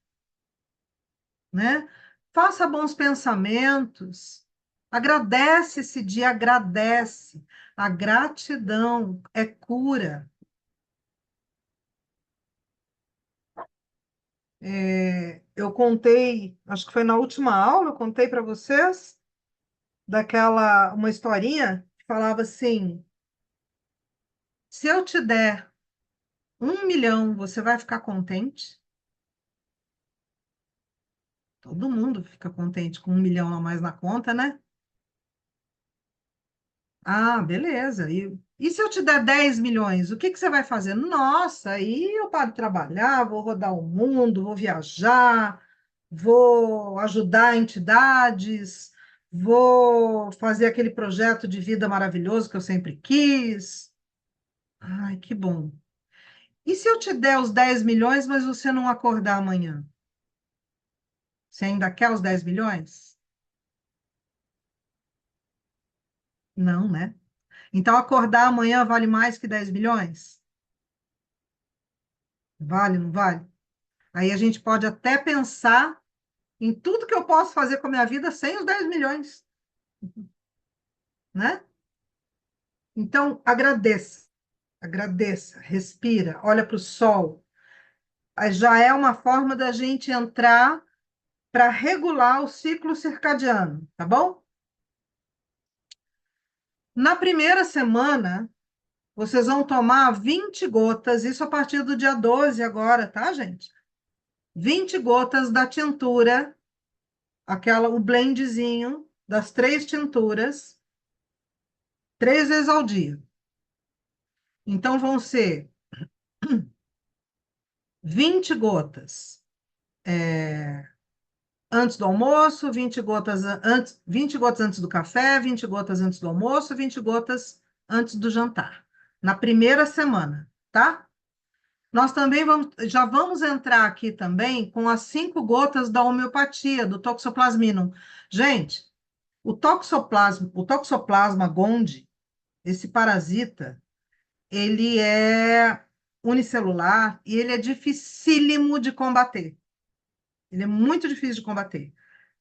né? Faça bons pensamentos. Agradece esse dia, agradece. A gratidão é cura. Eu contei, acho que foi na última aula, eu contei para vocês uma historinha que falava assim: se eu te der 1 milhão, você vai ficar contente? Todo mundo fica contente com 1 milhão a mais na conta, né? Ah, beleza. E se eu te der 10 milhões, o que que você vai fazer? Nossa, aí eu paro de trabalhar, vou rodar o mundo, vou viajar, vou ajudar entidades, vou fazer aquele projeto de vida maravilhoso que eu sempre quis. Ai, que bom. E se eu te der os 10 milhões, mas você não acordar amanhã? Você ainda quer os 10 milhões? Não, né? Então, acordar amanhã vale mais que 10 milhões? Vale, não vale? Aí a gente pode até pensar em tudo que eu posso fazer com a minha vida sem os 10 milhões, né? Então, agradeça, agradeça, respira, olha para o sol. Aí já é uma forma da gente entrar para regular o ciclo circadiano, tá bom? Na primeira semana, vocês vão tomar 20 gotas, isso a partir do dia 12 agora, tá, gente? 20 gotas da tintura, o blendzinho das 3 tinturas, 3 vezes ao dia. Então, vão ser 20 gotas antes do almoço, 20 gotas antes do café, 20 gotas antes do almoço, 20 gotas antes do jantar. Na primeira semana, tá? Nós também já vamos entrar aqui também com as 5 gotas da homeopatia, do Toxoplasminum. Gente, o Toxoplasma gondii, esse parasita, ele é unicelular e ele é dificílimo de combater. Ele é muito difícil de combater.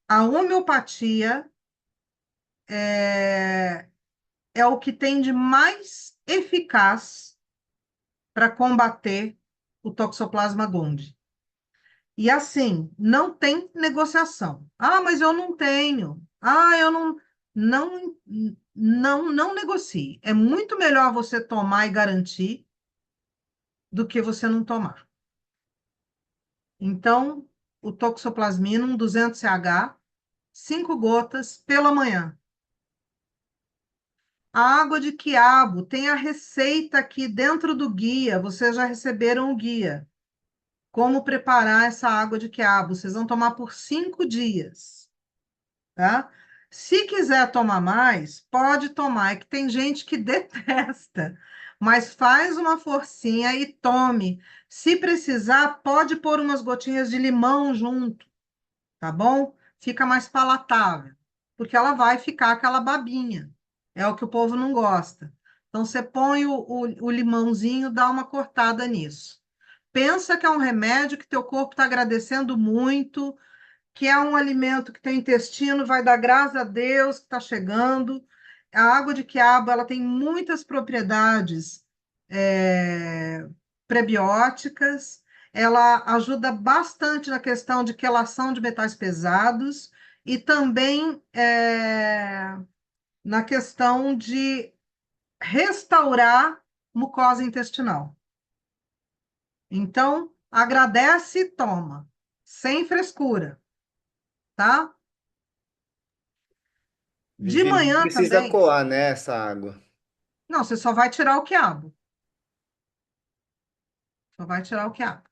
A homeopatia é o que tem de mais eficaz para combater o Toxoplasma gondii. E assim, não tem negociação. Ah, mas eu não tenho. Ah, eu não. Não, não negocie. É muito melhor você tomar e garantir do que você não tomar. Então, o Toxoplasminum 200 CH, 5 gotas pela manhã. A água de quiabo tem a receita aqui dentro do guia. Vocês já receberam o guia. Como preparar essa água de quiabo? Vocês vão tomar por 5 dias, tá? Se quiser tomar mais, pode tomar. É que tem gente que detesta, mas faz uma forcinha e tome. Se precisar, pode pôr umas gotinhas de limão junto, tá bom? Fica mais palatável, porque ela vai ficar aquela babinha. É o que o povo não gosta. Então, você põe o limãozinho, dá uma cortada nisso. Pensa que é um remédio que teu corpo está agradecendo muito, que é um alimento que teu intestino vai dar graças a Deus que está chegando. A água de quiabo, ela tem muitas propriedades é, prebióticas, ela ajuda bastante na questão de quelação de metais pesados e também na questão de restaurar mucosa intestinal. Então, agradece e toma, sem frescura, tá? De Vivi, não manhã precisa também. coar, né, essa água. Não, você só vai tirar o quiabo. Só vai tirar o quiabo.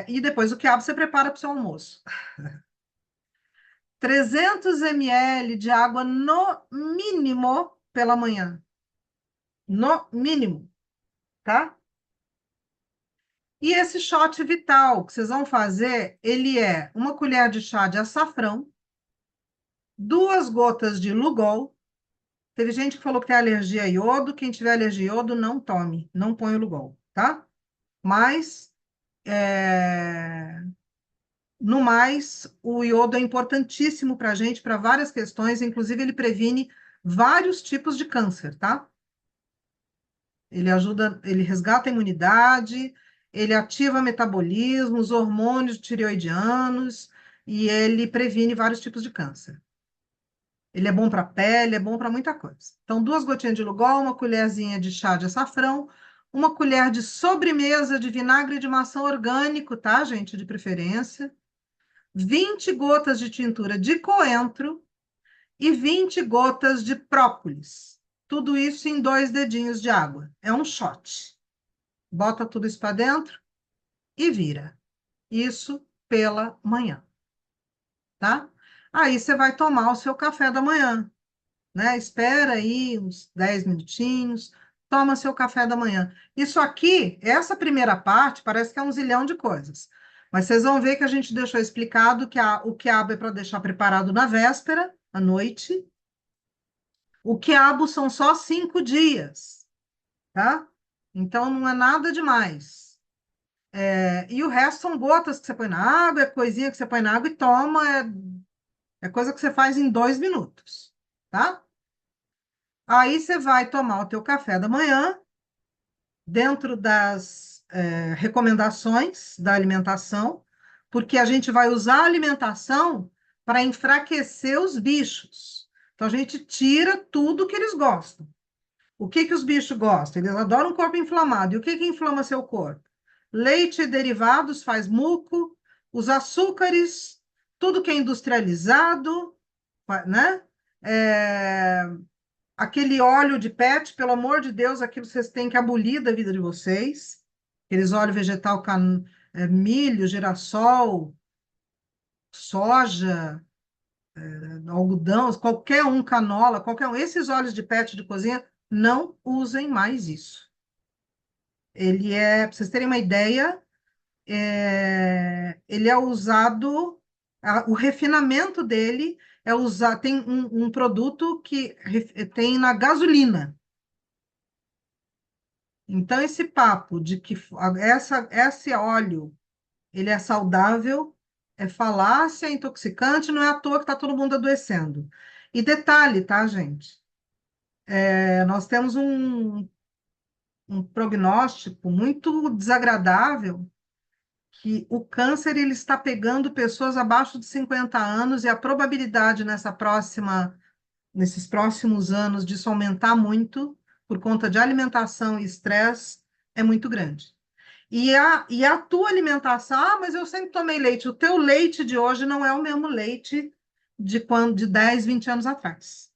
E depois o quiabo você prepara para o seu almoço. 300 ml de água no mínimo pela manhã. No mínimo, tá? E esse shot vital que vocês vão fazer, ele é uma colher de chá de açafrão, 2 gotas de Lugol. Teve gente que falou que tem alergia a iodo. Quem tiver alergia a iodo, não tome, não põe o Lugol, tá? Mas, no mais, o iodo é importantíssimo para a gente, para várias questões, inclusive ele previne vários tipos de câncer, tá? Ele ajuda, ele resgata a imunidade, ele ativa metabolismo, os hormônios tireoidianos, e ele previne vários tipos de câncer. Ele é bom para a pele, é bom para muita coisa. Então, 2 gotinhas de Lugol, uma colherzinha de chá de açafrão, uma colher de sobremesa de vinagre de maçã orgânico, tá, gente? De preferência. 20 gotas de tintura de coentro e 20 gotas de própolis. Tudo isso em 2 dedinhos de água. É um shot. Bota tudo isso para dentro e vira. Isso pela manhã, tá? Aí você vai tomar o seu café da manhã, né? Espera aí uns 10 minutinhos, toma seu café da manhã. Isso aqui, essa primeira parte, parece que é um zilhão de coisas. Mas vocês vão ver que a gente deixou explicado que o quiabo é para deixar preparado na véspera, à noite. O quiabo são só 5 dias, tá? Então não é nada demais. E o resto são gotas que você põe na água, é coisinha que você põe na água e toma, é coisa que você faz em 2 minutos, tá? Aí você vai tomar o teu café da manhã, dentro das recomendações da alimentação, porque a gente vai usar a alimentação para enfraquecer os bichos. Então, a gente tira tudo que eles gostam. O que que os bichos gostam? Eles adoram um corpo inflamado. E o que que inflama seu corpo? Leite e derivados faz muco, os açúcares, tudo que é industrializado, né? É, Aquele óleo de pet, pelo amor de Deus, aquilo vocês têm que abolir da vida de vocês. Aqueles óleos vegetal, milho, girassol, soja, algodão, qualquer um, canola, qualquer um. Esses óleos de pet de cozinha, não usem mais isso. Para vocês terem uma ideia, ele é usado, o refinamento dele é usar, tem um produto que tem na gasolina. Então, esse papo de que esse óleo ele é saudável, é falácia, é intoxicante, não é à toa que está todo mundo adoecendo. E detalhe, tá, gente? Nós temos um prognóstico muito desagradável que o câncer ele está pegando pessoas abaixo de 50 anos e a probabilidade nesses próximos anos disso aumentar muito por conta de alimentação e estresse é muito grande. E a tua alimentação, mas eu sempre tomei leite. O teu leite de hoje não é o mesmo leite de 10, 20 anos atrás.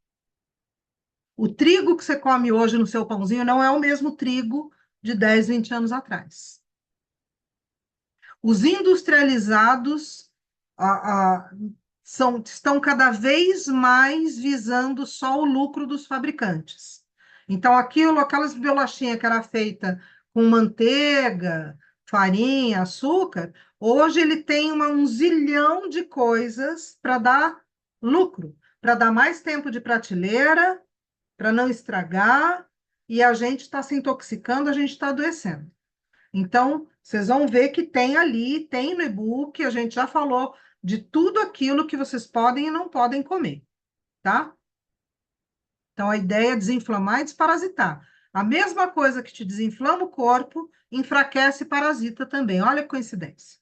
O trigo que você come hoje no seu pãozinho não é o mesmo trigo de 10, 20 anos atrás. Os industrializados estão cada vez mais visando só o lucro dos fabricantes. Então, aquelas bolachinhas que era feita com manteiga, farinha, açúcar, hoje ele tem um zilhão de coisas para dar lucro, para dar mais tempo de prateleira, para não estragar, e a gente está se intoxicando, a gente está adoecendo. Então, vocês vão ver que tem ali, tem no e-book, a gente já falou de tudo aquilo que vocês podem e não podem comer, tá? Então, a ideia é desinflamar e desparasitar. A mesma coisa que te desinflama o corpo, enfraquece e parasita também. Olha que coincidência.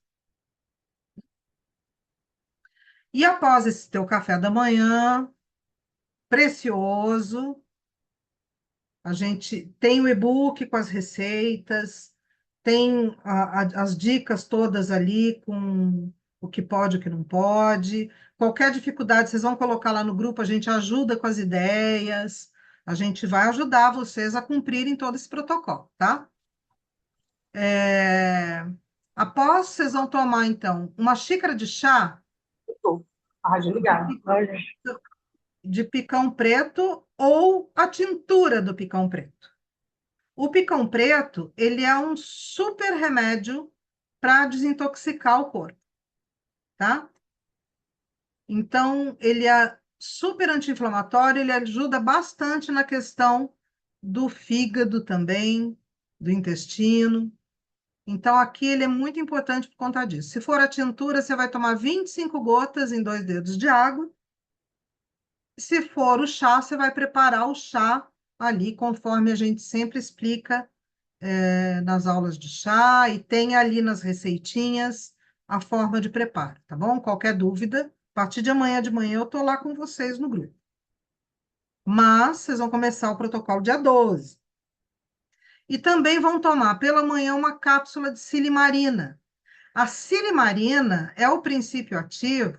E após esse teu café da manhã, precioso, a gente tem o e-book com as receitas, tem as dicas todas ali com o que pode e o que não pode. Qualquer dificuldade, vocês vão colocar lá no grupo, a gente ajuda com as ideias, a gente vai ajudar vocês a cumprirem todo esse protocolo, tá? Após, vocês vão tomar, então, uma xícara de chá A rádio de ligada. de picão preto ou a tintura do picão preto. O picão preto, ele é um super remédio para desintoxicar o corpo, tá? Então, ele é super anti-inflamatório, ele ajuda bastante na questão do fígado também, do intestino. Então, aqui ele é muito importante por conta disso. Se for a tintura, você vai tomar 25 gotas em 2 dedos de água. Se for o chá, você vai preparar o chá ali, conforme a gente sempre explica, nas aulas de chá, e tem ali nas receitinhas a forma de preparo, tá bom? Qualquer dúvida, a partir de manhã eu tô lá com vocês no grupo. Mas vocês vão começar o protocolo dia 12. E também vão tomar pela manhã uma cápsula de silimarina. A silimarina é o princípio ativo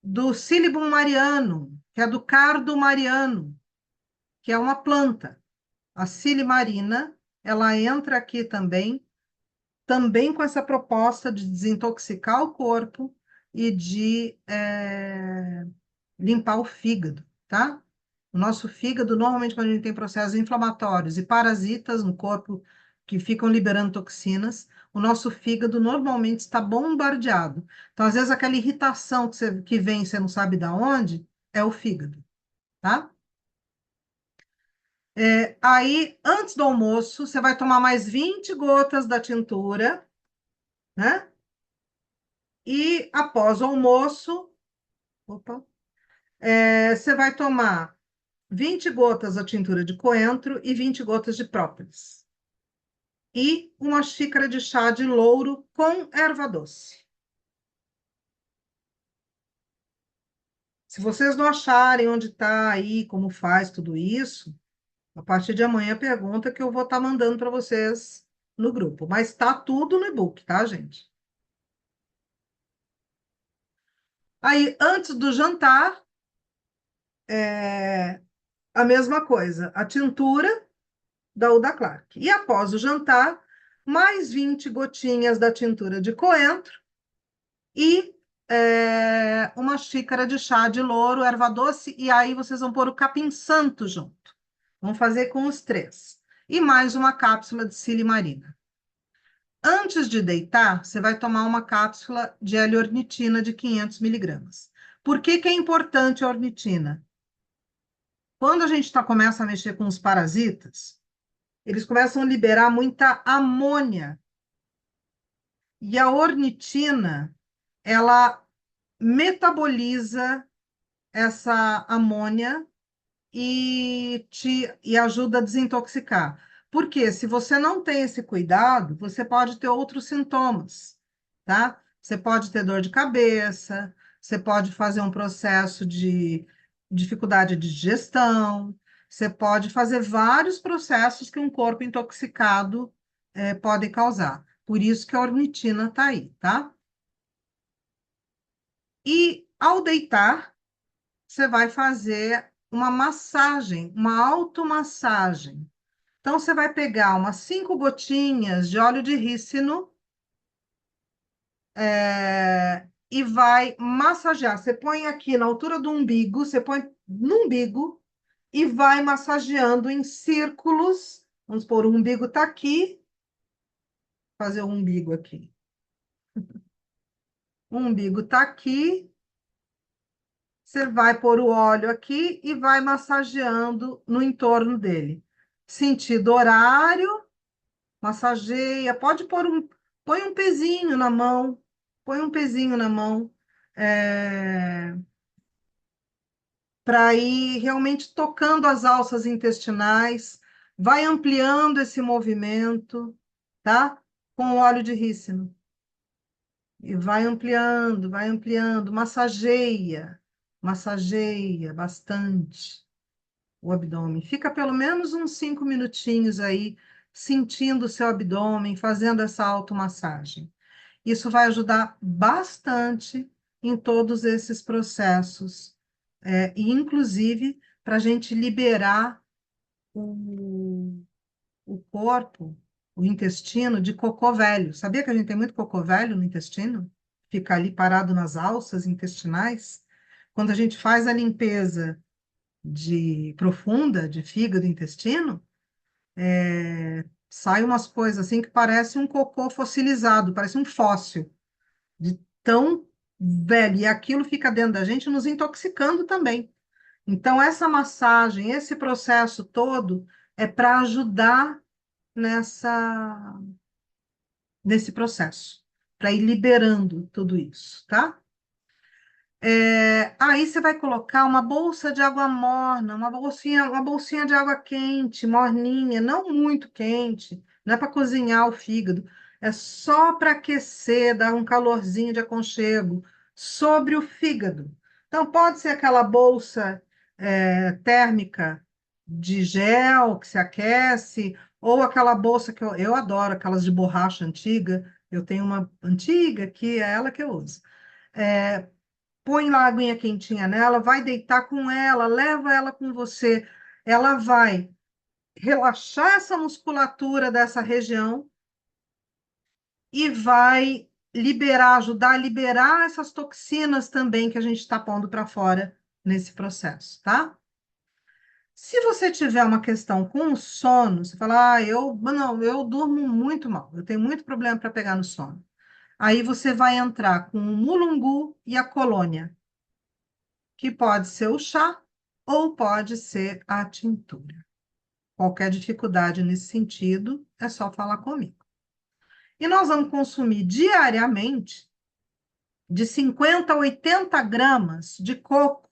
do Silybum mariano, que é do cardo mariano, que é uma planta. A silimarina, ela entra aqui também com essa proposta de desintoxicar o corpo e de limpar o fígado, tá? O nosso fígado, normalmente, quando a gente tem processos inflamatórios e parasitas no corpo que ficam liberando toxinas, o nosso fígado normalmente está bombardeado. Então, às vezes, aquela irritação que vem, você não sabe de onde, é o fígado, tá? Aí, antes do almoço, você vai tomar mais 20 gotas da tintura, né? E após o almoço, opa, você vai tomar 20 gotas da tintura de coentro e 20 gotas de própolis. E uma xícara de chá de louro com erva doce. Se vocês não acharem onde está aí, como faz tudo isso, a partir de amanhã pergunta que eu vou estar mandando para vocês no grupo. Mas está tudo no e-book, tá, gente? Aí, antes do jantar, a mesma coisa, a tintura da Uda Clark. E após o jantar, mais 20 gotinhas da tintura de coentro e uma xícara de chá de louro, erva doce, e aí vocês vão pôr o capim-santo junto. Vão fazer com os 3. E mais uma cápsula de silimarina. Antes de deitar, você vai tomar uma cápsula de L-ornitina de 500 miligramas. Por que que é importante a ornitina? Quando a gente começa a mexer com os parasitas, eles começam a liberar muita amônia. E a ornitina, ela metaboliza essa amônia e ajuda a desintoxicar. Porque se você não tem esse cuidado, você pode ter outros sintomas, tá? Você pode ter dor de cabeça, você pode fazer um processo de dificuldade de digestão, você pode fazer vários processos que um corpo intoxicado pode causar. Por isso que a ornitina está aí, tá? E ao deitar, você vai fazer uma massagem, uma automassagem. Então, você vai pegar umas 5 gotinhas de óleo de rícino e vai massagear. Você põe aqui na altura do umbigo, você põe no umbigo e vai massageando em círculos. Vamos supor, o umbigo está aqui, fazer o umbigo aqui. O umbigo está aqui, você vai pôr o óleo aqui e vai massageando no entorno dele. Sentido horário, massageia, põe um pezinho na mão, põe um pezinho na mão, para ir realmente tocando as alças intestinais, vai ampliando esse movimento, tá? Com o óleo de rícino. E vai ampliando, massageia bastante o abdômen. Fica pelo menos uns 5 minutinhos aí, sentindo o seu abdômen, fazendo essa automassagem. Isso vai ajudar bastante em todos esses processos, e inclusive para a gente liberar o corpo, o intestino de cocô velho. Sabia que a gente tem muito cocô velho no intestino? Fica ali parado nas alças intestinais. Quando a gente faz a limpeza profunda de fígado e intestino, Sai umas coisas assim que parece um cocô fossilizado, parece um fóssil, de tão velho. E aquilo fica dentro da gente, nos intoxicando também. Então, essa massagem, esse processo todo, é para ajudar nessa, nesse processo, para ir liberando tudo isso, tá? Aí você vai colocar uma bolsa de água morna, uma bolsinha de água quente, morninha, não muito quente, não é para cozinhar o fígado, é só para aquecer, dar um calorzinho de aconchego sobre o fígado. Então, pode ser aquela bolsa térmica de gel que se aquece, ou aquela bolsa que eu adoro, aquelas de borracha antiga. Eu tenho uma antiga que é ela que eu uso. Põe lá a aguinha quentinha nela, vai deitar com ela, leva ela com você. Ela vai relaxar essa musculatura dessa região e vai liberar, ajudar a liberar essas toxinas também que a gente está pondo para fora nesse processo, tá? Se você tiver uma questão com o sono, você fala, não, eu durmo muito mal, eu tenho muito problema para pegar no sono. Aí você vai entrar com o mulungu e a colônia, que pode ser o chá ou pode ser a tintura. Qualquer dificuldade nesse sentido, é só falar comigo. E nós vamos consumir diariamente de 50 a 80 gramas de coco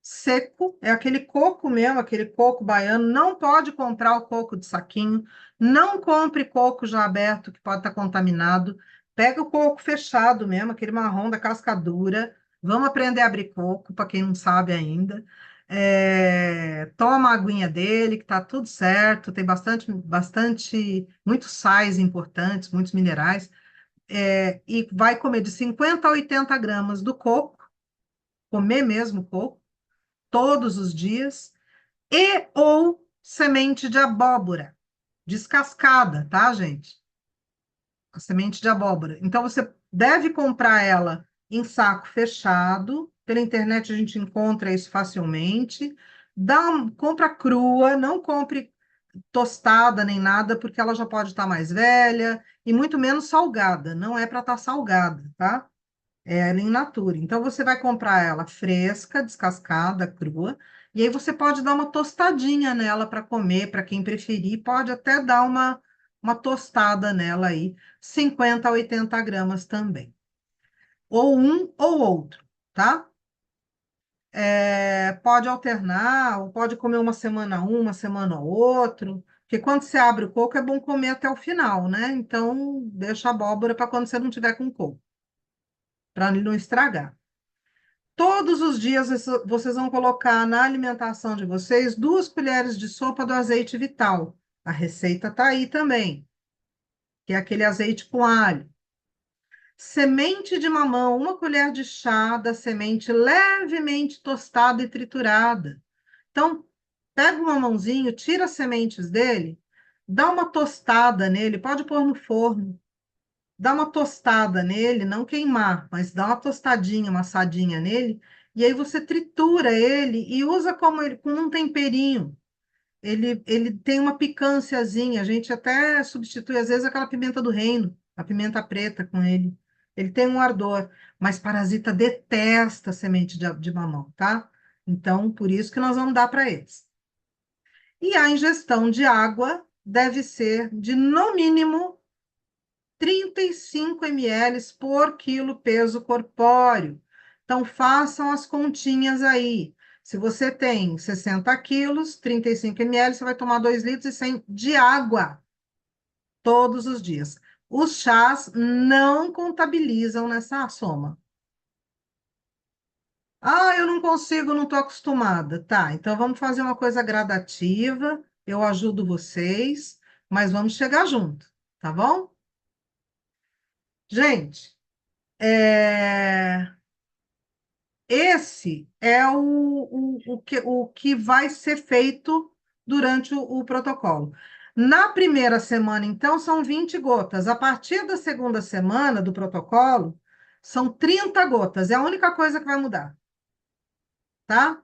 seco, é aquele coco mesmo, aquele coco baiano. Não pode comprar o coco de saquinho, não compre coco já aberto, que pode estar contaminado. Pega o coco fechado mesmo, aquele marrom da casca dura. Vamos aprender a abrir coco, para quem não sabe ainda. Toma a aguinha dele, que tá tudo certo, tem muitos sais importantes, muitos minerais. E vai comer de 50 a 80 gramas do coco, comer mesmo coco todos os dias, e ou semente de abóbora, descascada, tá, gente? A semente de abóbora. Então, você deve comprar ela em saco fechado. Pela internet a gente encontra isso facilmente. Compra crua, não compre tostada nem nada, porque ela já pode estar mais velha e muito menos salgada. Não é para estar salgada, tá? Ela in natura. Então, você vai comprar ela fresca, descascada, crua, e aí você pode dar uma tostadinha nela para comer, para quem preferir, pode até dar uma tostada nela aí, 50 a 80 gramas também. Ou um ou outro, tá? Pode alternar, ou pode comer uma semana um, uma semana outro, porque quando você abre o coco é bom comer até o final, né? Então, deixa a abóbora para quando você não tiver com coco, para não estragar. Todos os dias vocês vão colocar na alimentação de vocês 2 colheres de sopa do azeite vital. A receita está aí também, que é aquele azeite com alho. Semente de mamão, 1 colher de chá da semente levemente tostada e triturada. Então, pega o mamãozinho, tira as sementes dele, dá uma tostada nele, pode pôr no forno. Dá uma tostada nele, não queimar, mas dá uma tostadinha, uma assadinha nele, e aí você tritura ele e usa como um temperinho. Ele tem uma picânciazinha, a gente até substitui às vezes aquela pimenta do reino, a pimenta preta com ele. Ele tem um ardor, mas parasita detesta semente de mamão, tá? Então, por isso que nós vamos dar para eles. E a ingestão de água deve ser de, no mínimo, 35 ml por quilo peso corpóreo. Então, façam as continhas aí. Se você tem 60 quilos, 35 ml, você vai tomar 2,1 litros de água todos os dias. Os chás não contabilizam nessa soma. Ah, eu não consigo, não estou acostumada. Tá, então vamos fazer uma coisa gradativa. Eu ajudo vocês, mas vamos chegar junto, tá bom? Gente, esse é o que vai ser feito durante o protocolo. Na primeira semana, então, são 20 gotas. A partir da segunda semana do protocolo, são 30 gotas. É a única coisa que vai mudar, tá?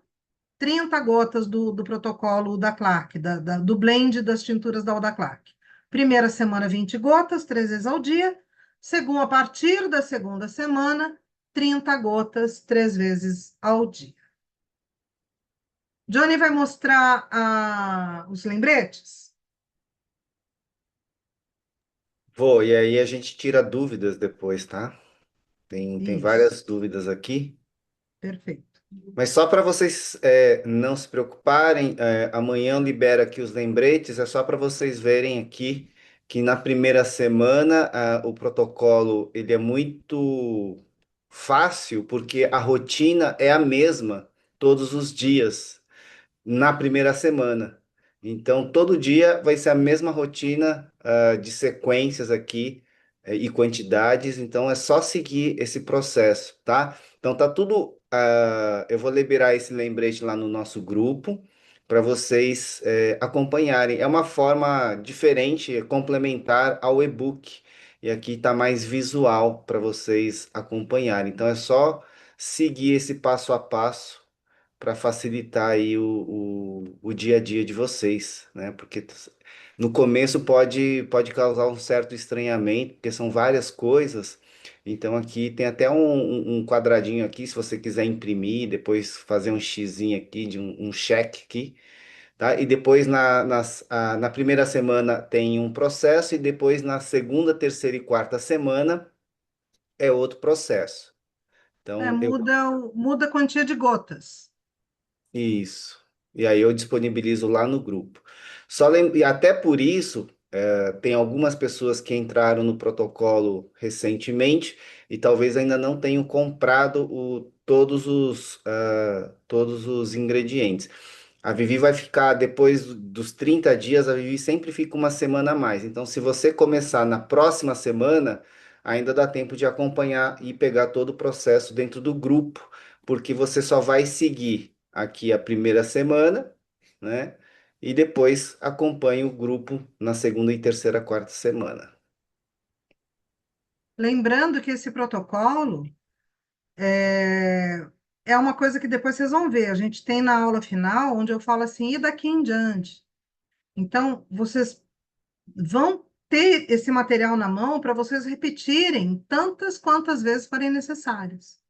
30 gotas do protocolo da Clark, do blend das tinturas da Clark. Primeira semana, 20 gotas, 3 vezes ao dia. A partir da segunda semana, 30 gotas, 3 vezes ao dia. Johnny vai mostrar os lembretes? Vou, e aí a gente tira dúvidas depois, tá? Tem Isso, várias dúvidas aqui. perfeito. Mas só para vocês não se preocuparem, amanhã eu libero aqui os lembretes, é só para vocês verem aqui que na primeira semana o protocolo ele é muito fácil, porque a rotina é a mesma todos os dias na primeira semana. Então, todo dia vai ser a mesma rotina, de sequências aqui, e quantidades. Então, é só seguir esse processo, tá? Então, tá tudo. Eu vou liberar esse lembrete lá no nosso grupo para vocês, acompanharem. É uma forma diferente, complementar ao e-book. E aqui está mais visual para vocês acompanharem. Então, é só seguir esse passo a passo para facilitar aí o dia a dia de vocês, né? Porque no começo pode causar um certo estranhamento, porque são várias coisas. Então aqui tem até um quadradinho aqui, se você quiser imprimir, depois fazer um xizinho aqui, de um check aqui, tá? E depois na primeira semana tem um processo, e depois na segunda, terceira e quarta semana é outro processo. Então, Muda a quantia de gotas. isso. E aí eu disponibilizo lá no grupo. E até por isso, tem algumas pessoas que entraram no protocolo recentemente e talvez ainda não tenham comprado todos os ingredientes. A Vivi vai ficar, depois dos 30 dias, a Vivi sempre fica uma semana a mais. Então, se você começar na próxima semana, ainda dá tempo de acompanhar e pegar todo o processo dentro do grupo, porque você só vai seguir aqui a primeira semana, né? E depois acompanha o grupo na segunda e terceira, quarta semana. Lembrando que esse protocolo é, é uma coisa que depois vocês vão ver. A gente tem na aula final, onde eu falo assim, e daqui em diante. Então, vocês vão ter esse material na mão para vocês repetirem tantas quantas vezes forem necessárias,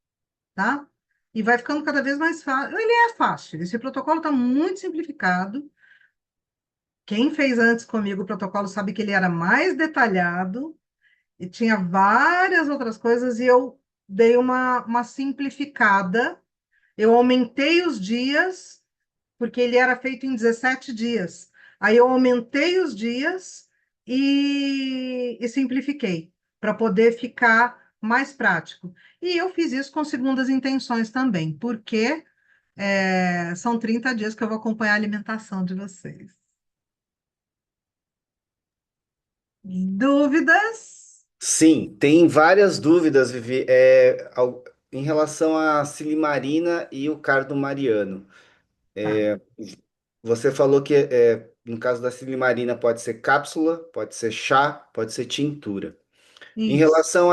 tá? E vai ficando cada vez mais fácil. Ele é fácil, esse protocolo está muito simplificado. Quem fez antes comigo o protocolo sabe que ele era mais detalhado e tinha várias outras coisas, e eu dei uma simplificada. Eu aumentei os dias, porque ele era feito em 17 dias. Aí eu aumentei os dias e simplifiquei, para poder ficar mais prático. E eu fiz isso com segundas intenções também, porque são 30 dias que eu vou acompanhar a alimentação de vocês. Dúvidas? Sim, tem várias dúvidas, Vivi, em relação à silimarina e o cardo mariano. Tá, Você falou que, no caso da silimarina, pode ser cápsula, pode ser chá, pode ser tintura. Em isso. relação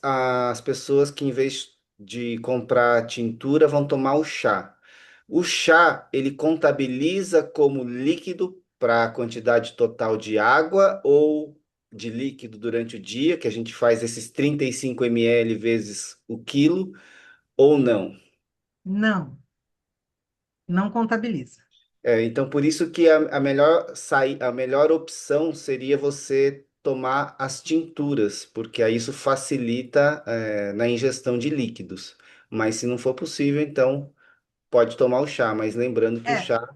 às pessoas que, em vez de comprar tintura, vão tomar o chá, ele contabiliza como líquido para a quantidade total de água ou de líquido durante o dia, que a gente faz esses 35 ml vezes o quilo, ou não? Não, não contabiliza. Então, por isso que a melhor opção seria você tomar as tinturas, porque aí isso facilita, na ingestão de líquidos. Mas se não for possível, então pode tomar o chá, mas lembrando que o É, chá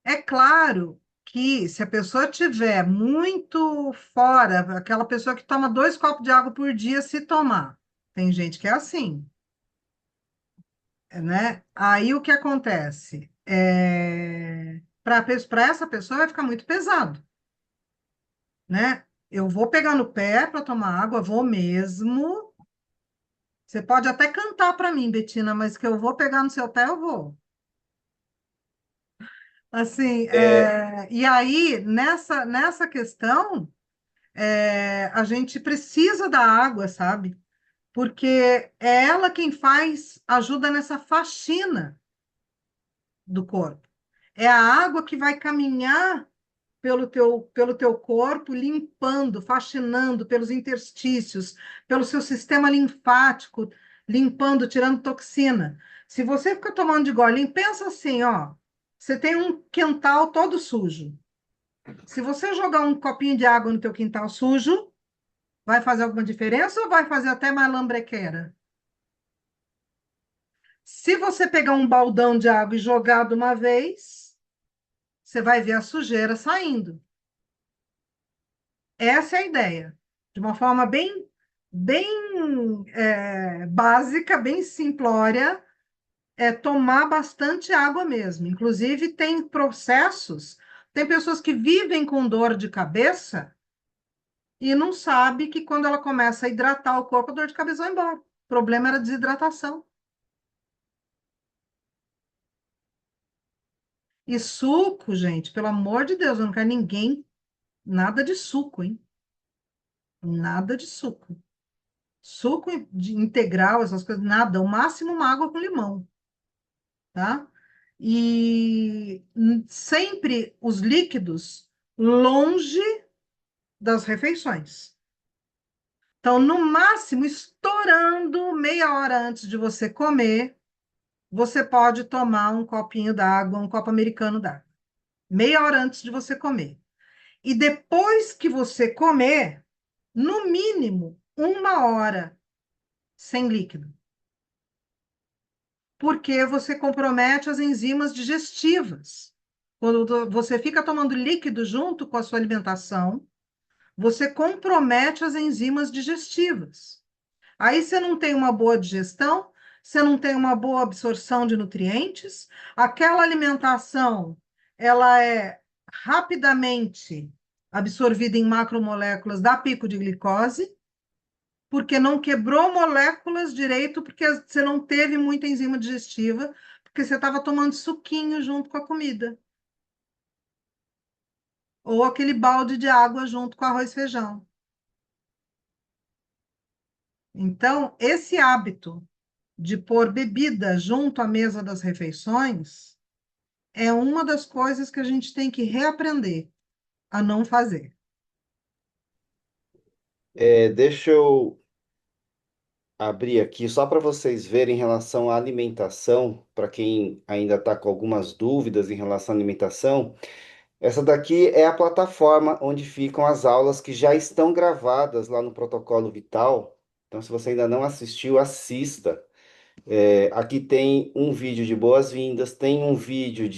é claro que se a pessoa tiver muito fora, aquela pessoa que toma 2 copos de água por dia, se tomar, tem gente que é assim, né? Aí o que acontece? Para essa pessoa vai ficar muito pesado, né? Eu vou pegar no pé para tomar água, vou mesmo. Você pode até cantar para mim, Betina, mas que eu vou pegar no seu pé, eu vou. Assim, é, e aí, nessa questão, a gente precisa da água, sabe? Porque é ela quem faz, ajuda nessa faxina, do corpo. É a água que vai caminhar pelo teu corpo, limpando, faxinando pelos interstícios, pelo seu sistema linfático, limpando, tirando toxina. Se você fica tomando de golinho, pensa assim, ó, você tem um quintal todo sujo. Se você jogar um copinho de água no teu quintal sujo, vai fazer alguma diferença ou vai fazer até mais lambrequeira? Se você pegar um baldão de água e jogar de uma vez, você vai ver a sujeira saindo. Essa é a ideia. De uma forma bem básica, bem simplória, é tomar bastante água mesmo. Inclusive, tem pessoas que vivem com dor de cabeça e não sabe que quando ela começa a hidratar o corpo, a dor de cabeça vai embora. O problema era a desidratação. E suco, gente, pelo amor de Deus, eu não quero ninguém, nada de suco, hein? Nada de suco. Suco integral, essas coisas, nada. O máximo uma água com limão, tá? E sempre os líquidos longe das refeições. Então, no máximo, estourando meia hora antes de você comer, você pode tomar um copinho d'água, um copo americano d'água. Meia hora antes de você comer. E depois que você comer, no mínimo, uma hora sem líquido. Porque você compromete as enzimas digestivas. Quando você fica tomando líquido junto com a sua alimentação, você compromete as enzimas digestivas. Aí você não tem uma boa digestão, você não tem uma boa absorção de nutrientes, aquela alimentação, ela é rapidamente absorvida em macromoléculas da pico de glicose, porque não quebrou moléculas direito, porque você não teve muita enzima digestiva, porque você estava tomando suquinho junto com a comida. Ou aquele balde de água junto com arroz e feijão. Então, esse hábito de pôr bebida junto à mesa das refeições é uma das coisas que a gente tem que reaprender a não fazer. Deixa eu abrir aqui só para vocês verem em relação à alimentação, para quem ainda está com algumas dúvidas em relação à alimentação. Essa daqui é a plataforma onde ficam as aulas que já estão gravadas lá no Protocolo Vital. Então, se você ainda não assistiu, assista. Aqui tem um vídeo de boas-vindas, tem um vídeo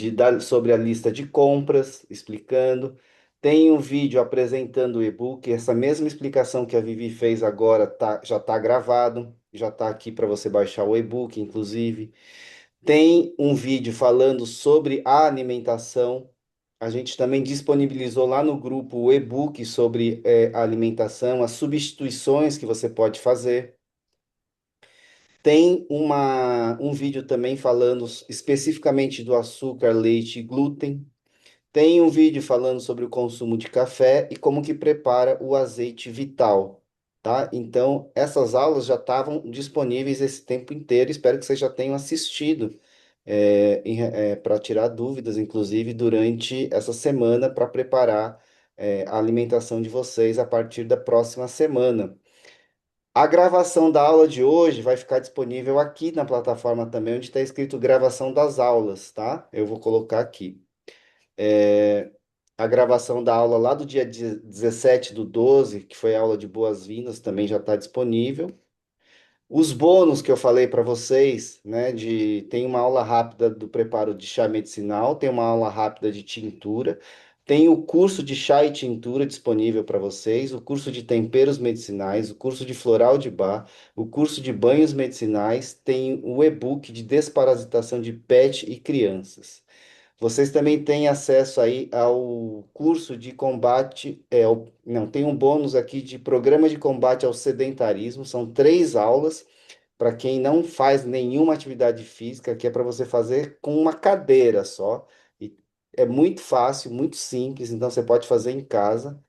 sobre a lista de compras, explicando, tem um vídeo apresentando o e-book. Essa mesma explicação que a Vivi fez agora já está gravado, já está aqui para você baixar o e-book, inclusive. Tem um vídeo falando sobre a alimentação. A gente também disponibilizou lá no grupo o e-book sobre a alimentação, as substituições que você pode fazer. Tem um vídeo também falando especificamente do açúcar, leite e glúten. Tem um vídeo falando sobre o consumo de café e como que prepara o azeite vital, tá? Então, essas aulas já estavam disponíveis esse tempo inteiro. Espero que vocês já tenham assistido para tirar dúvidas, inclusive durante essa semana, para preparar a alimentação de vocês a partir da próxima semana. A gravação da aula de hoje vai ficar disponível aqui na plataforma também, onde está escrito gravação das aulas, tá? Eu vou colocar aqui. É, a gravação da aula lá do dia 17/12, que foi a aula de boas-vindas, também já está disponível. Os bônus que eu falei para vocês, né, tem uma aula rápida do preparo de chá medicinal, tem uma aula rápida de tintura, tem o curso de chá e tintura disponível para vocês, o curso de temperos medicinais, o curso de floral de bar, o curso de banhos medicinais, tem o e-book de desparasitação de pet e crianças. Vocês também têm acesso aí ao curso de combate, não, tem um bônus aqui de programa de combate ao sedentarismo, são 3 aulas para quem não faz nenhuma atividade física, que é para você fazer com uma cadeira só. E é muito fácil, muito simples, então você pode fazer em casa.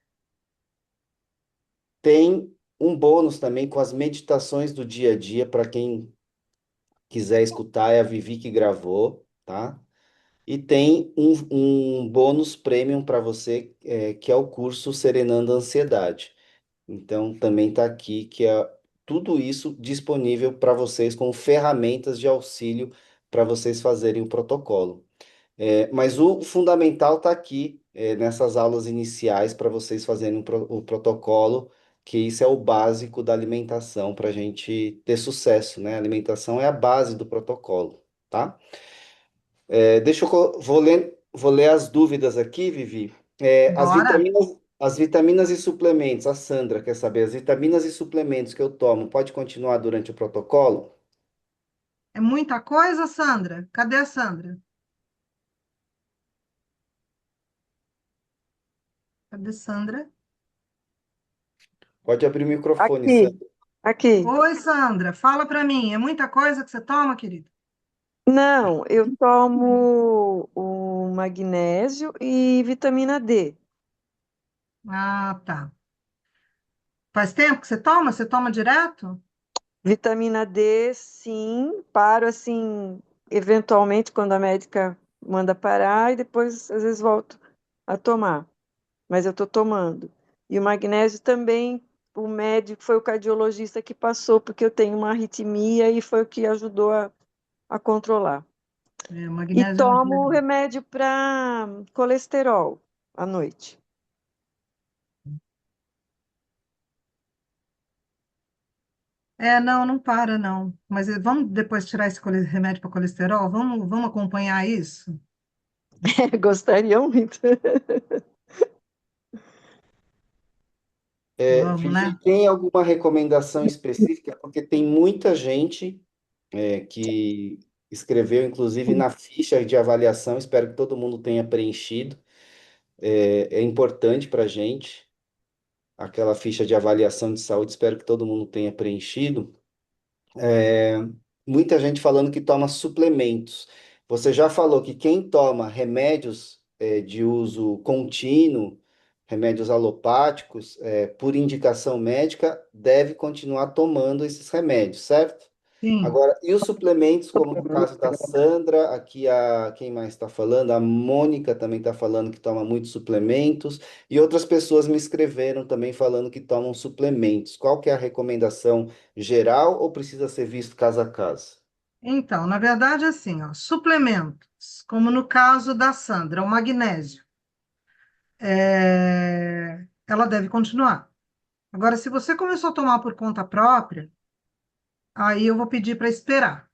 Tem um bônus também com as meditações do dia a dia, para quem quiser escutar, é a Vivi que gravou, tá? E tem um bônus premium para você, que é o curso Serenando a Ansiedade. Então, também está aqui que é tudo isso disponível para vocês como ferramentas de auxílio para vocês fazerem o protocolo. Mas o fundamental está aqui, nessas aulas iniciais para vocês fazerem o protocolo, que isso é o básico da alimentação para a gente ter sucesso, né? A alimentação é a base do protocolo, tá? Vou ler as dúvidas aqui, Vivi. Bora. As vitaminas e suplementos, a Sandra quer saber, as vitaminas e suplementos que eu tomo, pode continuar durante o protocolo? É muita coisa, Sandra? Cadê a Sandra? Cadê Sandra? Pode abrir o microfone, Aqui, Sandra. aqui. Oi, Sandra, fala para mim. É muita coisa que você toma, querida? Não, eu tomo o magnésio e vitamina D. Ah, tá. Faz tempo que você toma? Você toma direto? Vitamina D, sim, paro assim, eventualmente quando a médica manda parar e depois às vezes volto a tomar, mas eu estou tomando. E o magnésio também, o médico foi o cardiologista que passou, porque eu tenho uma arritmia e foi o que ajudou a controlar. É, o E magnésio é muito tomo legal. remédio para colesterol à noite. É, não, não para, não. Mas vamos depois tirar esse remédio para colesterol? Vamos acompanhar isso? Gostaria muito. Vamos, Vivi, né? tem alguma recomendação específica? Porque tem muita gente, que escreveu, inclusive na ficha de avaliação, espero que todo mundo tenha preenchido. É importante para a gente, aquela ficha de avaliação de saúde, espero que todo mundo tenha preenchido. É, muita gente falando que toma suplementos. Você já falou que quem toma remédios, de uso contínuo, remédios alopáticos, por indicação médica, deve continuar tomando esses remédios, certo? Sim. Agora, e os suplementos, como no caso da Sandra, aqui quem mais está falando? A Mônica também está falando que toma muitos suplementos, e outras pessoas me escreveram também falando que tomam suplementos. Qual que é a recomendação geral ou precisa ser visto caso a caso? Então, na verdade, assim, ó, suplementos, como no caso da Sandra, o magnésio, ela deve continuar. Agora, se você começou a tomar por conta própria, aí eu vou pedir para esperar.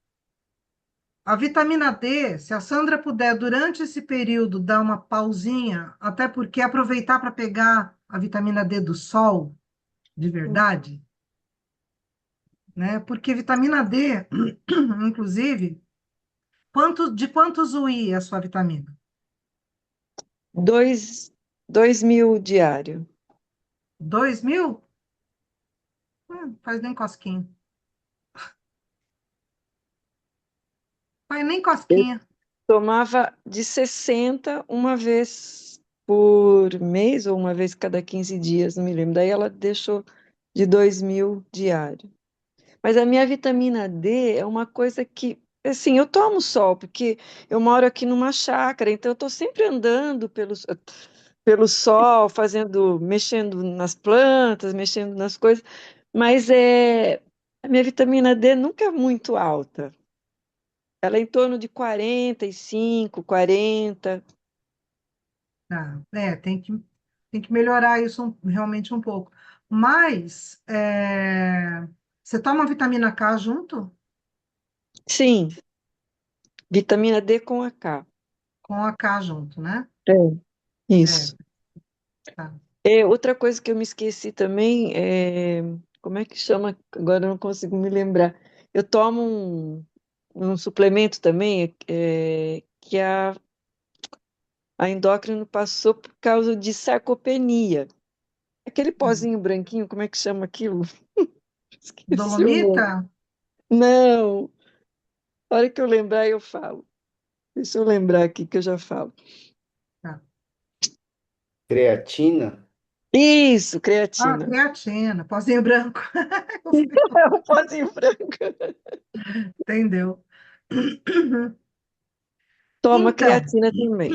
A vitamina D, se a Sandra puder, durante esse período, dar uma pausinha, até porque aproveitar para pegar a vitamina D do sol, de verdade, né? Porque vitamina D, inclusive, de quantos UI é a sua vitamina? Dois, 2.000 diário. 2.000? Faz nem cosquinha. Faz nem Eu cosquinha. tomava de 60 uma vez por mês ou uma vez cada 15 dias, não me lembro. Daí ela deixou de 2.000 diário. Mas a minha vitamina D é uma coisa que, assim, eu tomo sol, porque eu moro aqui numa chácara, então eu estou sempre andando pelo sol, mexendo nas plantas, mexendo nas coisas, mas a minha vitamina D nunca é muito alta. Ela é em torno de 45, 40. Tá. Tem que melhorar isso realmente um pouco. Mas, você toma vitamina K junto Sim, vitamina D com a K. com a K junto, né? É, É, isso. tá. Outra coisa que eu me esqueci também como é que chama? Agora eu não consigo me lembrar. Eu tomo um suplemento também, que a endócrino passou por causa de sarcopenia. Aquele pozinho branquinho, como é que chama aquilo? Esqueci o Dolomita? nome. Não, a hora que eu lembrar eu falo. Deixa eu lembrar aqui que eu já falo. Tá. Creatina? Isso, Ah, creatina. creatina, pozinho branco. É um pozinho branco. Entendeu? Toma Então, creatina também.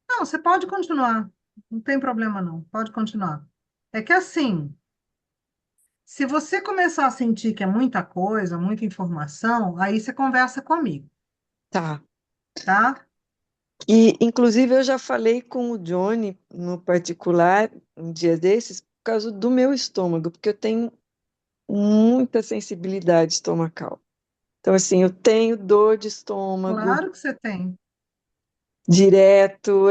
não, você pode continuar. Não tem problema, não. Pode continuar. É que assim, se você começar a sentir que é muita coisa, muita informação, aí você conversa comigo, Tá. tá? E, inclusive, eu já falei com o Johnny no particular, um dia desses, por causa do meu estômago, porque eu tenho muita sensibilidade estomacal. Então, assim, eu tenho dor de estômago Claro que você tem. direto,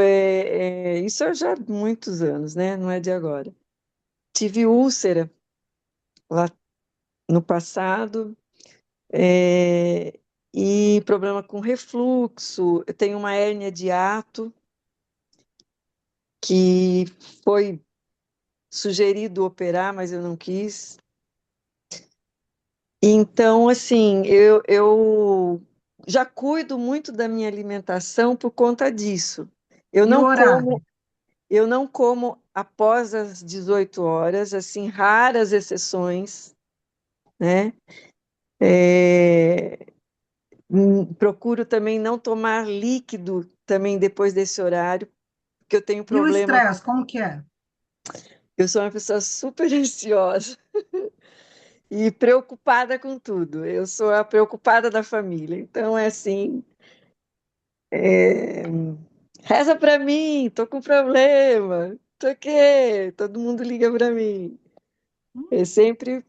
isso é já há muitos anos, né? Não é de agora. Tive úlcera lá no passado, é, e problema com refluxo. Eu tenho uma hérnia de hiato que foi sugerido operar, mas eu não quis. Então, assim, eu já cuido muito da minha alimentação por conta disso. Eu E o não horário? como, eu não como após as 18 horas, assim, raras exceções, né? É, procuro também não tomar líquido também depois desse horário, porque eu tenho E o problema. estresse, como que é? Eu sou uma pessoa super ansiosa e preocupada com tudo. Eu sou a preocupada da família. Então, é assim, é, reza pra mim, tô com problema, tô quê? Todo mundo liga pra mim. É sempre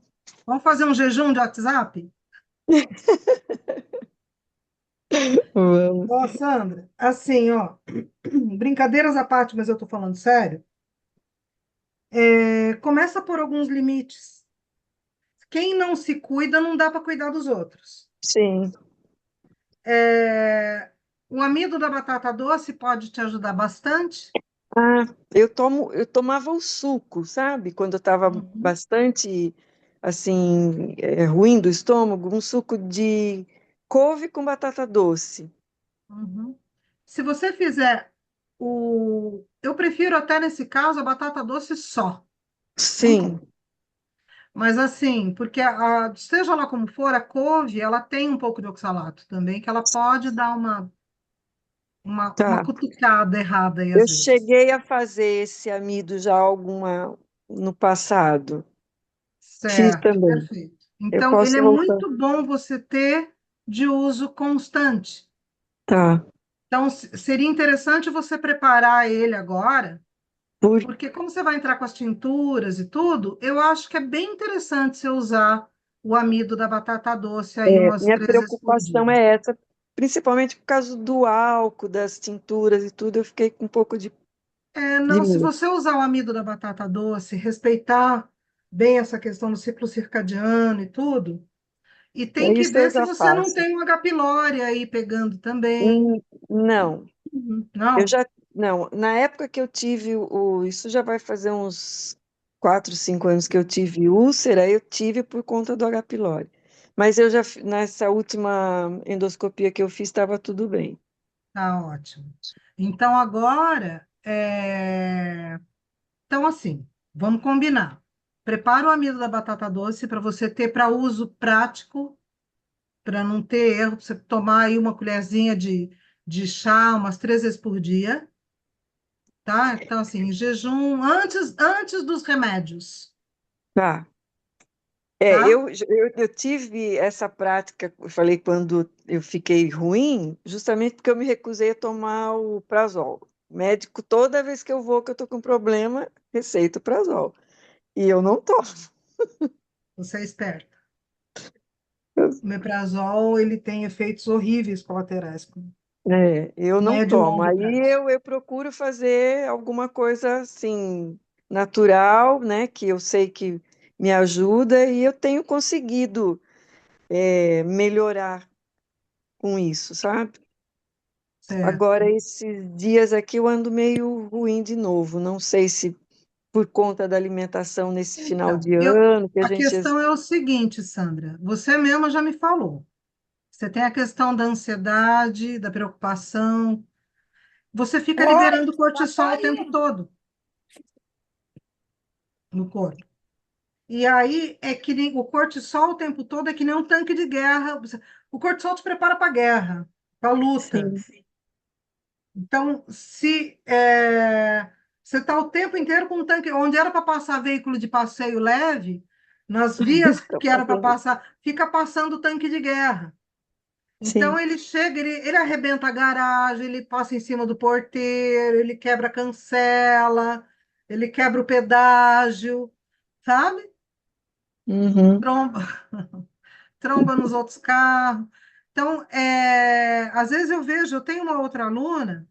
Vamos fazer um jejum de WhatsApp? vamos. Ó, Sandra, assim, ó, brincadeiras à parte, mas eu tô falando sério. Começa por alguns limites. Quem não se cuida, não dá para cuidar dos outros. Sim. É, o amido da batata doce pode te ajudar bastante. Ah, eu tomava o suco, sabe? Quando eu estava Uhum, bastante assim, ruim do estômago, um suco de couve com batata doce. uhum. Se você fizer eu prefiro até nesse caso a batata doce só, sem Sim, couve. Mas assim, porque seja lá como for, a couve, ela tem um pouco de oxalato também, que ela pode dar uma tá. cutucada errada aí Eu às vezes. cheguei a fazer esse amido já alguma no passado. Fiz Certo, também. perfeito. Eu Então, ele posso é voltar. muito bom você ter de uso constante. Tá. Então, seria interessante você preparar ele agora, Por, porque como você vai entrar com as tinturas e tudo, eu acho que é bem interessante você usar o amido da batata doce aí umas minha 3 vezes por preocupação dia. é essa, principalmente por causa do álcool, das tinturas e tudo, eu fiquei com um pouco de Não, se medo. você usar o amido da batata doce, respeitar bem essa questão do ciclo circadiano e tudo, e tem que Isso eu ver se já você não faço. tem um H. pylori aí pegando também. Não, eu Não? já, não, na época que eu tive isso já vai fazer uns 4, 5 anos que eu tive úlcera, eu tive por conta do H. pylori. Mas eu já, nessa última endoscopia que eu fiz, estava tudo bem. Tá ótimo. Então, agora, então assim, vamos combinar. Prepara o amido da batata doce para você ter para uso prático, para não ter erro, pra você tomar aí uma colherzinha de chá umas 3 vezes por dia, tá? Então, assim, em jejum, antes dos remédios, Tá. tá? Eu tive essa prática, eu falei, quando eu fiquei ruim, justamente porque eu me recusei a tomar o Prazol. Médico, toda vez que eu vou, que eu tô com problema, receita o Prazol. E eu não tomo. Você é esperto. O meprazol, ele tem efeitos horríveis colaterais, Eu não médio e tomo. longo Aí prazo. eu procuro fazer alguma coisa assim, natural, né? Que eu sei que me ajuda e eu tenho conseguido, melhorar com isso, sabe? Certo. Agora, esses dias aqui eu ando meio ruim de novo. Não sei se por conta da alimentação nesse final Então, de ano, que a a gente. questão é o seguinte, Sandra, você mesma já me falou. Você tem a questão da ansiedade, da preocupação. Você fica liberando cortisol o tempo todo no corpo. E aí é que o cortisol o tempo todo é que nem um tanque de guerra. O cortisol te prepara para a guerra, para luta. Sim. Então, se você está o tempo inteiro com um tanque, onde era para passar veículo de passeio leve, nas vias Fica que era para passando. passar, fica passando tanque de guerra. Então Sim. ele chega, ele arrebenta a garagem, ele passa em cima do porteiro, ele quebra a cancela, ele quebra o pedágio, sabe? Uhum. Tromba, tromba nos outros carros. Então, às vezes eu vejo, eu tenho uma outra aluna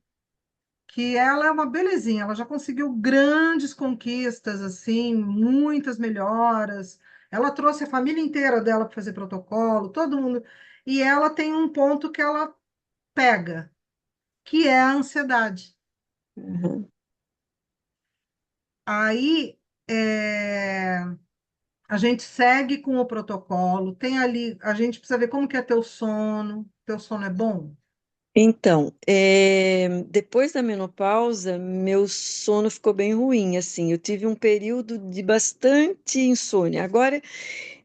que ela é uma belezinha, ela já conseguiu grandes conquistas, assim, muitas melhoras. Ela trouxe a família inteira dela para fazer protocolo, todo mundo. E ela tem um ponto que ela pega, que é a ansiedade. Uhum. Aí a gente segue com o protocolo, tem ali, a gente precisa ver como que é teu sono é bom? Então, depois da menopausa, meu sono ficou bem ruim, assim, eu tive um período de bastante insônia. Agora,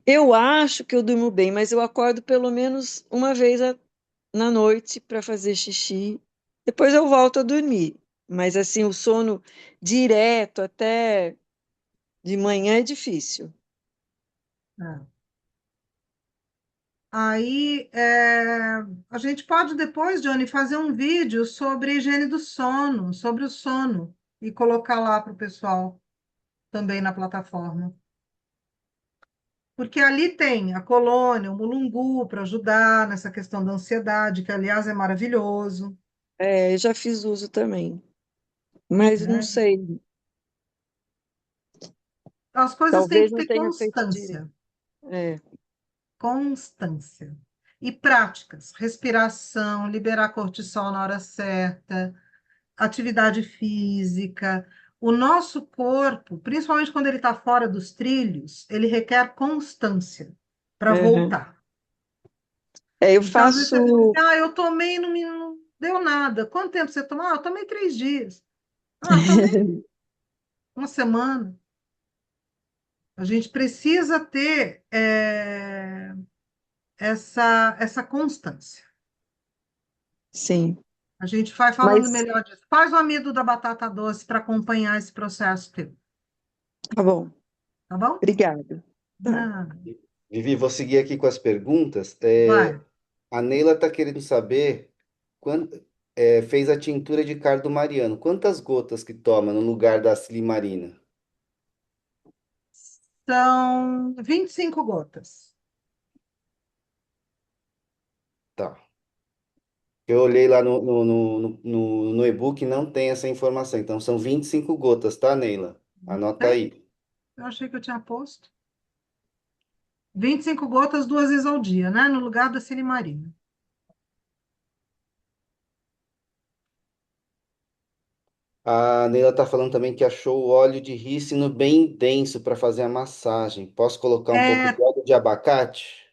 eu acho que eu durmo bem, mas eu acordo pelo menos uma vez na noite para fazer xixi, depois eu volto a dormir. Mas, assim, o sono direto até de manhã é difícil. É. Aí a gente pode depois, Johnny, fazer um vídeo sobre higiene do sono, sobre o sono, e colocar lá para o pessoal também na plataforma. Porque ali tem a colônia, o mulungu para ajudar nessa questão da ansiedade, que aliás é maravilhoso, Eu já fiz uso também, mas não né? sei, As coisas têm talvez que não ter tenha feito direito. constância, É, constância. E práticas, respiração, liberar cortisol na hora certa, atividade física. O nosso corpo, principalmente quando ele está fora dos trilhos, ele requer constância para uhum. voltar. Eu Então, às vezes você fala assim, faço. eu tomei e não deu nada. Quanto tempo você tomou? Eu tomei 3 dias. Tomei uma semana. A gente precisa ter essa constância. Sim, A gente vai falando mas melhor disso. Faz o amido da batata doce para acompanhar esse processo teu, tá bom. tá bom? Obrigada. Tá. Não, Vivi, vou seguir aqui com as perguntas. vai. A Neila está querendo saber quando, fez a tintura de cardo mariano. Quantas gotas que toma no lugar da silimarina? São 25 gotas. Tá. Eu olhei lá no e-book e não tem essa informação. Então são 25 gotas, tá, Neila? Anota Tem? aí. Eu achei que eu tinha posto. 25 gotas 2 vezes ao dia, né? No lugar da silimarina. A Neila está falando também que achou o óleo de rícino bem denso para fazer a massagem. Posso colocar um pouco de É, óleo de abacate?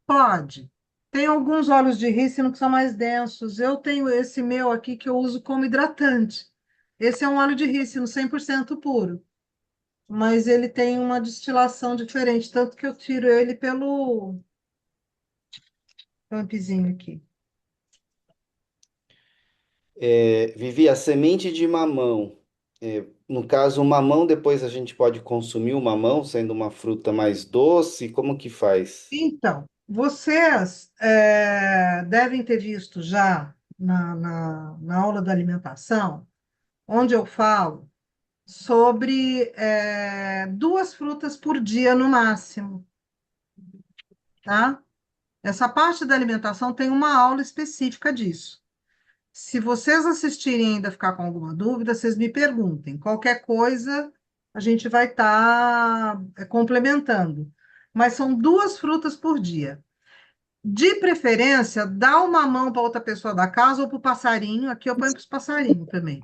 pode. Tem alguns óleos de rícino que são mais densos. Eu tenho esse meu aqui que eu uso como hidratante. Esse é um óleo de rícino 100% puro, mas ele tem uma destilação diferente, tanto que eu tiro ele pelo pumpzinho aqui. Vivi, a semente de mamão. No caso, o mamão, depois a gente pode consumir o mamão, sendo uma fruta mais doce. Como que faz? Então, vocês devem ter visto já na aula da alimentação, onde eu falo sobre 2 frutas por dia no máximo, tá? Essa parte da alimentação tem uma aula específica disso. Se vocês assistirem e ainda ficar com alguma dúvida, vocês me perguntem. Qualquer coisa, a gente vai estar complementando. Mas são 2 frutas por dia. De preferência, dá uma mão para outra pessoa da casa ou para o passarinho. Aqui eu ponho para os passarinhos também.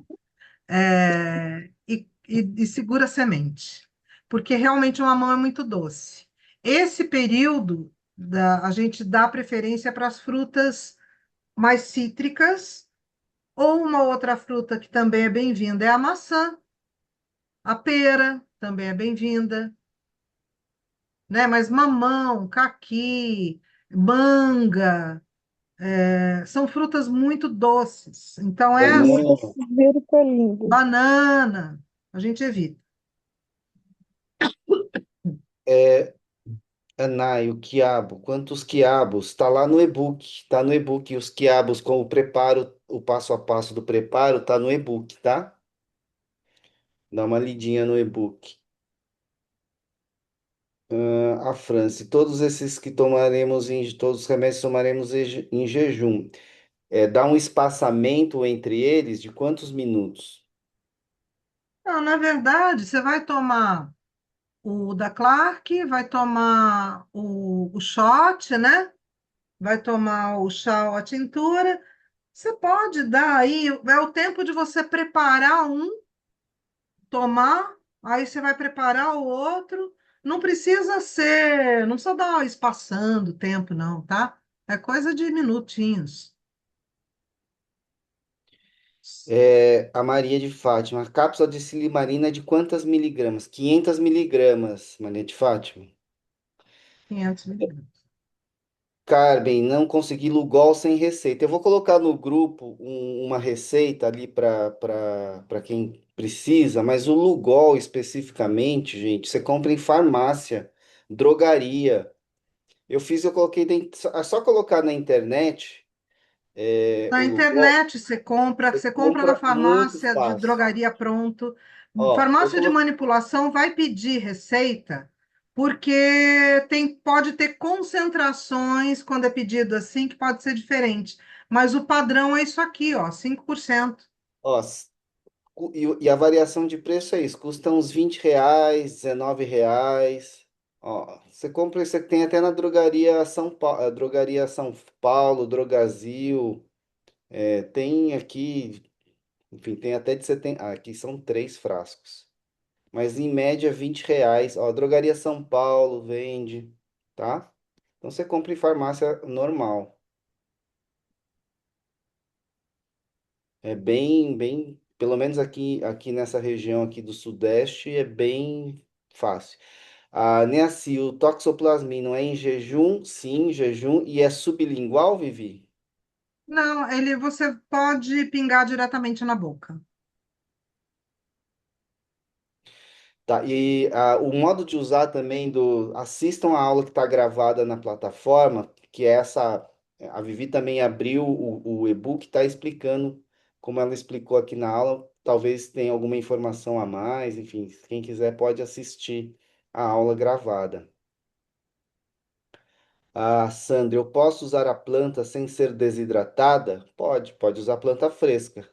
E segura a semente, porque realmente uma mão é muito doce. Esse período, a gente dá preferência para as frutas mais cítricas, ou uma outra fruta que também é bem-vinda é a maçã, a pera também é bem-vinda, né? Mas mamão, caqui, manga. São frutas muito doces. Então, Banana, essas, Nossa, verde tá lindo. banana, a gente evita. é, Anai, o quiabo, quantos quiabos? Tá lá no e-book, tá no e-book, os quiabos com o preparo, o passo a passo do preparo, tá no e-book, tá? Dá uma lidinha no e-book. A França, todos esses que tomaremos, todos os remédios tomaremos em jejum. Dá um espaçamento entre eles de quantos minutos? Não, na verdade, você vai tomar o da Clark, vai tomar o shot, né? Vai tomar o chá ou a tintura. Você pode dar aí, é o tempo de você preparar um, tomar, aí você vai preparar o outro. Não precisa ser, não precisa dar espaçando o tempo, não, tá? É coisa de minutinhos. A Maria de Fátima, a cápsula de silimarina é de quantas miligramas? 500 miligramas, Maria de Fátima. 500 mg. Carmen, não consegui Lugol sem receita. Eu vou colocar no grupo uma receita ali para quem precisa, mas o Lugol especificamente, gente, você compra em farmácia, drogaria. Eu coloquei, é só colocar na internet, Na o Lugol, internet você você compra na compra muito farmácia de fácil. drogaria pronto. Ó, eu Farmácia de coloquei. manipulação vai pedir receita, porque pode ter concentrações quando é pedido assim, que pode ser diferente. Mas o padrão é isso aqui, ó, 5%. Ó, e a variação de preço é isso, custa uns R$ 20, R$ 19. Ó, você compra isso aqui, tem até na drogaria São Paulo, drogaria São Paulo, Drogazil, tem aqui, enfim, tem até de 70, aqui são 3 frascos, mas em média R$ 20. Ó, drogaria São Paulo vende, tá? Então você compra em farmácia normal. É bem, pelo menos aqui nessa região aqui do Sudeste, é bem fácil. A Neaci, o toxoplasmino é em jejum? Sim, em jejum. E é sublingual, Vivi? Não, você pode pingar diretamente na boca. Tá, e o modo de usar também Assistam a aula que está gravada na plataforma, que é essa. A Vivi também abriu o e-book, está explicando como ela explicou aqui na aula. Talvez tenha alguma informação a mais, enfim, quem quiser pode assistir a aula gravada. Sandra, eu posso usar a planta sem ser desidratada? Pode usar planta fresca.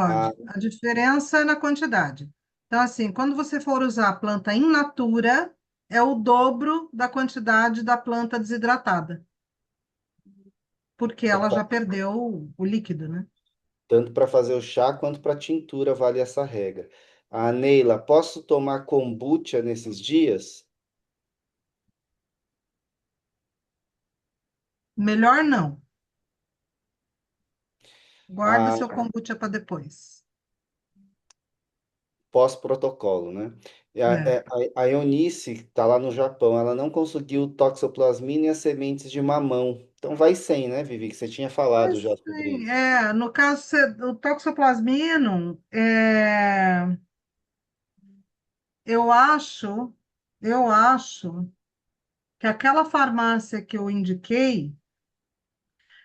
Ah, Pode. A diferença é na quantidade. Então, assim, quando você for usar a planta in natura, é o dobro da quantidade da planta desidratada, porque ela já perdeu o líquido, né? tanto para fazer o chá quanto para tintura vale essa regra. Neila, posso tomar kombucha nesses dias? Melhor não. Guarda Ah, seu kombucha para depois. pós-protocolo, né? E É. a Eunice está lá no Japão, ela não conseguiu toxoplasmina e as sementes de mamão. Então vai sem, né, Vivi? Que você tinha falado Mas, já sobre sim, isso. no caso, o toxoplasmino, eu acho, eu acho que aquela farmácia que eu indiquei,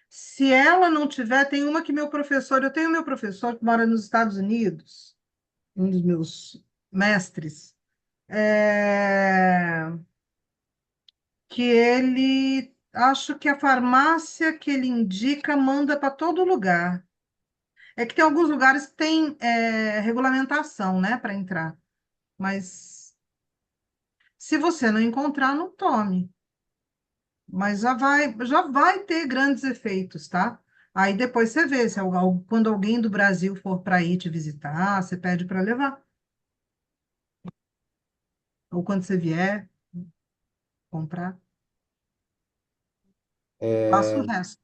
se ela não tiver, tem uma que eu tenho meu professor que mora nos Estados Unidos, um dos meus mestres, é, que acho que a farmácia que ele indica manda para todo lugar. É que tem alguns lugares que tem regulamentação, né, para entrar. Mas se você não encontrar, não tome. Mas já vai ter grandes efeitos, tá? Aí depois você vê, se quando alguém do Brasil for para aí te visitar, você pede para levar. Ou quando você vier comprar, passa o É, resto.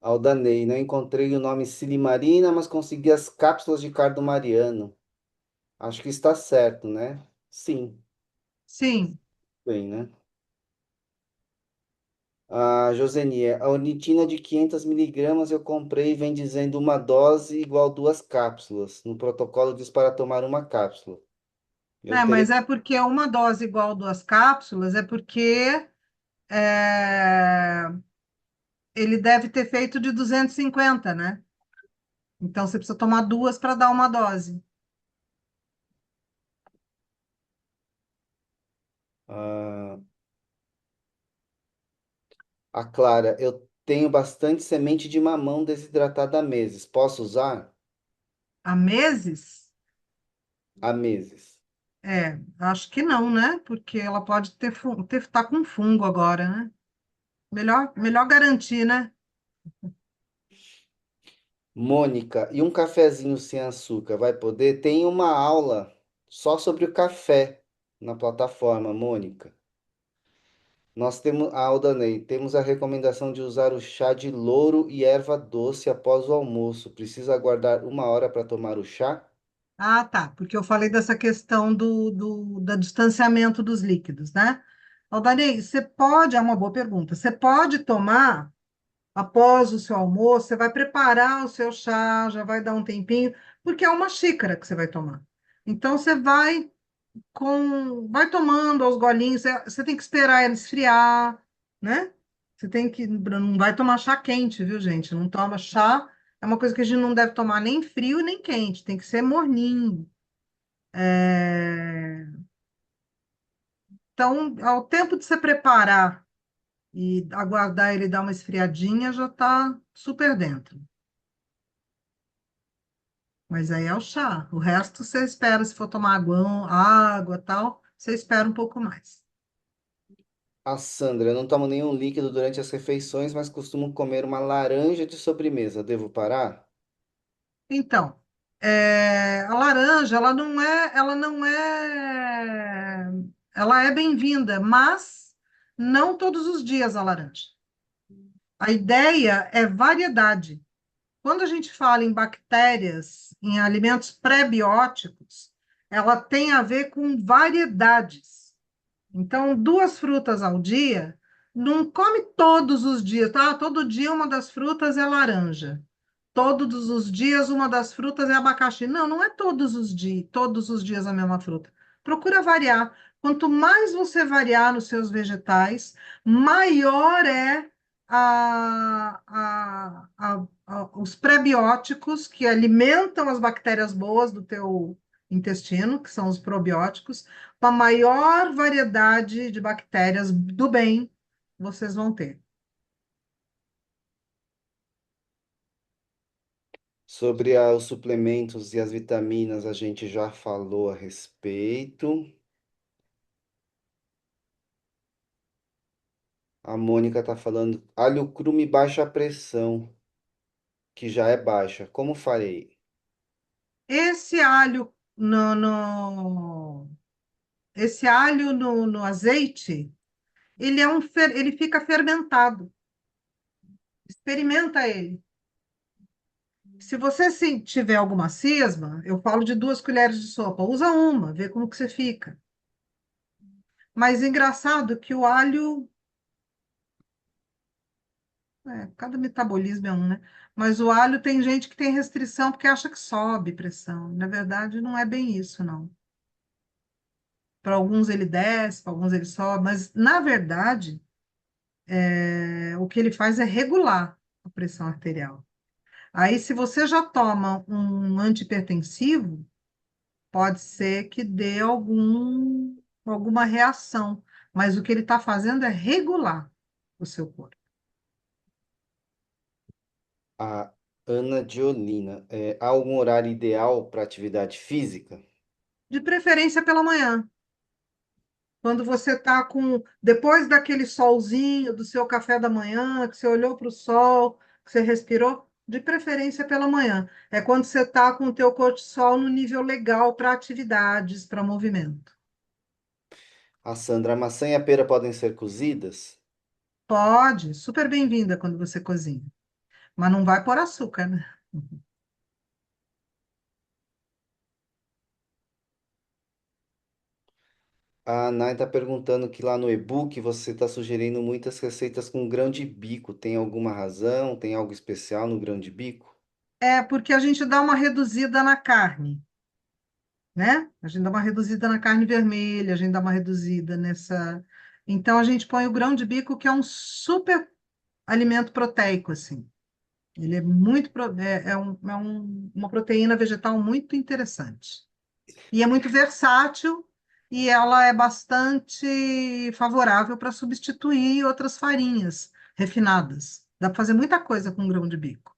Aldanei, não encontrei o nome Silimarina, mas consegui as cápsulas de cardo mariano. Acho que está certo, né? Sim, Sim, bem, né? A Josenia, a ornitina de 500 miligramas eu comprei e vem dizendo uma dose igual duas cápsulas. No protocolo diz para tomar uma cápsula. Eu É, teria. mas é porque uma dose igual duas cápsulas, é porque é, ele deve ter feito de 250, né? Então você precisa tomar duas para dar uma dose. ah, a Clara, eu tenho bastante semente de mamão desidratada há meses. Posso usar? Há meses? Há meses. Acho que não, né? Porque ela pode tá com fungo agora, né? Melhor garantir, né? Mônica, e um cafezinho sem açúcar, vai poder? Tem uma aula só sobre o café na plataforma, Mônica. Nós temos, Aldanei, temos a recomendação de usar o chá de louro e erva doce após o almoço. Precisa aguardar uma hora para tomar o chá? Ah, tá, porque eu falei dessa questão do distanciamento dos líquidos, né? Aldanei, é uma boa pergunta, você pode tomar após o seu almoço, você vai preparar o seu chá, já vai dar um tempinho, porque é uma xícara que você vai tomar. Então, vai tomando aos golinhos, você tem que esperar ele esfriar, né? Não vai tomar chá quente, viu, gente? Não toma chá, é uma coisa que a gente não deve tomar nem frio nem quente, tem que ser morninho. É, Então, ao tempo de você preparar e aguardar ele dar uma esfriadinha, já está super dentro. Mas aí é o chá. O resto você espera, se for tomar água, tal, você espera um pouco mais. A Sandra, eu não tomo nenhum líquido durante as refeições, mas costumo comer uma laranja de sobremesa. Devo parar? Então, a laranja, ela é bem-vinda, mas não todos os dias a laranja. A ideia é variedade. Quando a gente fala em bactérias, em alimentos pré-bióticos, ela tem a ver com variedades. Então, duas frutas ao dia, não come todos os dias, tá? Todo dia uma das frutas é laranja. Todos os dias uma das frutas é abacaxi. Não, não é todos os dias a mesma fruta. Procura variar. Quanto mais você variar nos seus vegetais, maior é os prebióticos que alimentam as bactérias boas do teu intestino, que são os probióticos, com a maior variedade de bactérias do bem vocês vão ter. Sobre os suplementos e as vitaminas, a gente já falou a respeito. A Mônica está falando alho cru me baixa a pressão, que já é baixa. Como farei? Esse alho no azeite, ele fica fermentado. Experimenta ele. Se você tiver alguma cisma, eu falo de 2 colheres de sopa. Usa uma, vê como que você fica. Mas engraçado que o alho, cada metabolismo é um, né? Mas o alho tem gente que tem restrição porque acha que sobe pressão. Na verdade, não é bem isso, não. Para alguns ele desce, para alguns ele sobe, mas na verdade, o que ele faz é regular a pressão arterial. Aí, se você já toma um antihipertensivo, pode ser que dê alguma reação, mas o que ele está fazendo é regular o seu corpo. A Ana Diolina, há algum horário ideal para atividade física? De preferência pela manhã, quando você está depois daquele solzinho do seu café da manhã, que você olhou para o sol, que você respirou, de preferência pela manhã. É quando você está com o teu cortisol no nível legal para atividades, para movimento. A Sandra, a maçã e a pera podem ser cozidas? Pode, super bem-vinda quando você cozinha, mas não vai pôr açúcar, né? A Nai está perguntando que lá no e-book você está sugerindo muitas receitas com grão de bico. Tem alguma razão? Tem algo especial no grão de bico? É porque a gente dá uma reduzida na carne, né? A gente dá uma reduzida na carne vermelha, a gente dá uma reduzida nessa. Então a gente põe o grão de bico, que é um super alimento proteico, assim. Ele é muito uma proteína vegetal muito interessante. E é muito versátil e ela é bastante favorável para substituir outras farinhas refinadas. Dá para fazer muita coisa com grão de bico.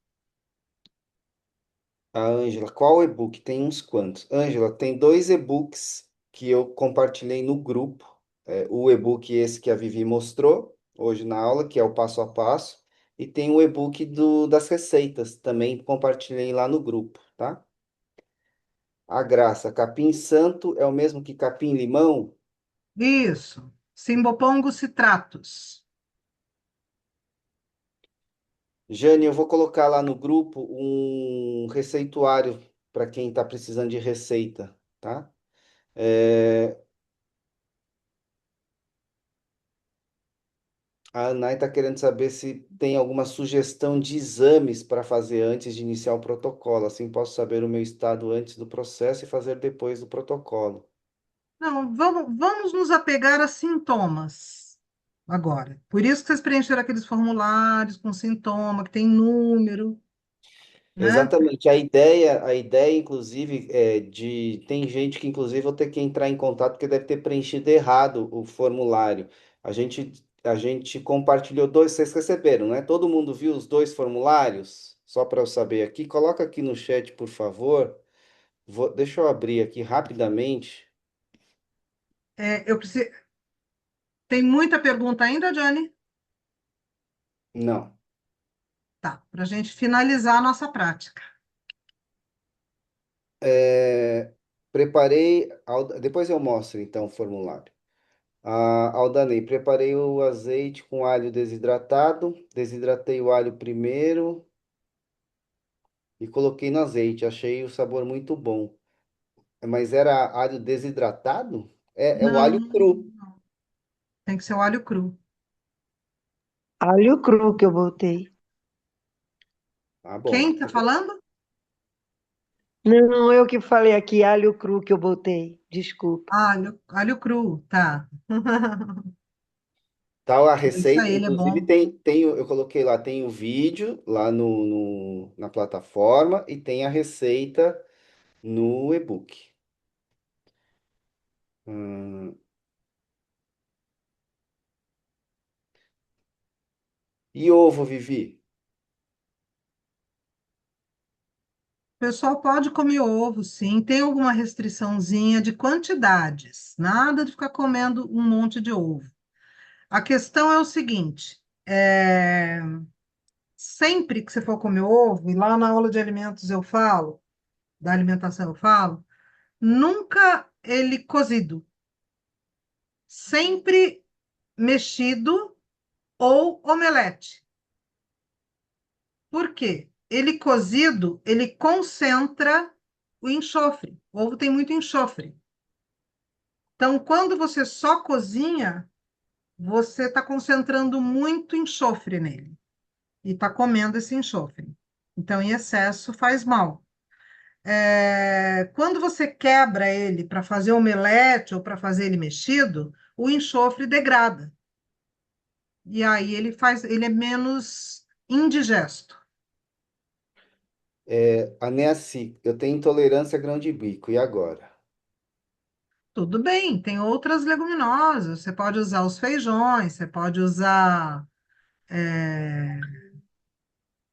A Ângela, qual e-book? Tem uns quantos? Ângela, tem dois e-books que eu compartilhei no grupo. O e-book esse que a Vivi mostrou hoje na aula, que é o passo a passo, e tem o e-book das receitas, também compartilhei lá no grupo, tá? A Graça, capim santo é o mesmo que capim limão? Isso. Simbopongo citratus. Jane, eu vou colocar lá no grupo um receituário para quem está precisando de receita, tá? É, A Anai está querendo saber se tem alguma sugestão de exames para fazer antes de iniciar o protocolo. Assim posso saber o meu estado antes do processo e fazer depois do protocolo. Não, vamos nos apegar a sintomas agora. Por isso que vocês preencheram aqueles formulários com sintoma, que tem número, né? Exatamente. A ideia, inclusive, tem gente que, inclusive, vou ter que entrar em contato porque deve ter preenchido errado o formulário. A gente compartilhou dois, vocês receberam, né? Todo mundo viu os dois formulários? Só para eu saber aqui, coloca aqui no chat, por favor. Deixa eu abrir aqui rapidamente. Eu preciso. Tem muita pergunta ainda, Johnny? Não. Tá, para a gente finalizar a nossa prática. É, depois eu mostro então o formulário. Aldanei, preparei o azeite com alho desidratado, desidratei o alho primeiro e coloquei no azeite. Achei o sabor muito bom. Mas era alho desidratado? É o Não, alho cru. tem que ser o alho cru. Alho cru que eu botei. Ah, bom. Quem está falando? Não, eu que falei aqui, alho cru que eu botei. Desculpa. Alho cru, tá. Tal a É isso receita, aí, ele é inclusive bom. eu coloquei lá, tem o vídeo lá na plataforma e tem a receita no e-book. Hum, E ovo, Vivi? O pessoal pode comer ovo, sim. Tem alguma restriçãozinha de quantidades. Nada de ficar comendo um monte de ovo. A questão é o seguinte: sempre que você for comer ovo, e lá na aula de alimentos eu falo, da alimentação eu falo, nunca ele cozido, sempre mexido ou omelete. Por quê? Ele cozido, ele concentra o enxofre. O ovo tem muito enxofre. Então, quando você só cozinha, você está concentrando muito enxofre nele e está comendo esse enxofre. Então, em excesso faz mal. Quando você quebra ele para fazer omelete ou para fazer ele mexido, o enxofre degrada. E aí ele é menos indigesto. A Neaci, eu tenho intolerância a grão de bico, e agora? Tudo bem, tem outras leguminosas. Você pode usar os feijões, é,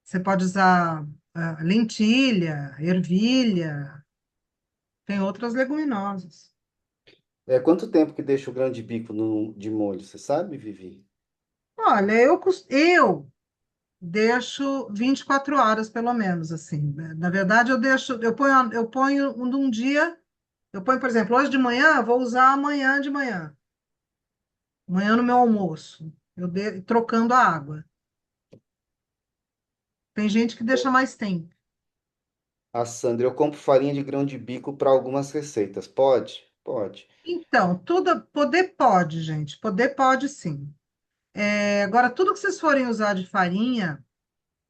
você pode usar lentilha, ervilha, tem outras leguminosas. Quanto tempo que deixa o grão de bico de molho, você sabe, Vivi? Olha, eu deixo 24 horas pelo menos, assim. Na verdade, eu ponho um dia, eu ponho, por exemplo, hoje de manhã, eu vou usar amanhã de manhã, amanhã no meu almoço, trocando a água. Tem gente que deixa mais tempo. A Sandra, eu compro farinha de grão de bico para algumas receitas, pode? Pode. Então, tudo, poder pode, gente, poder pode sim. Agora, tudo que vocês forem usar de farinha,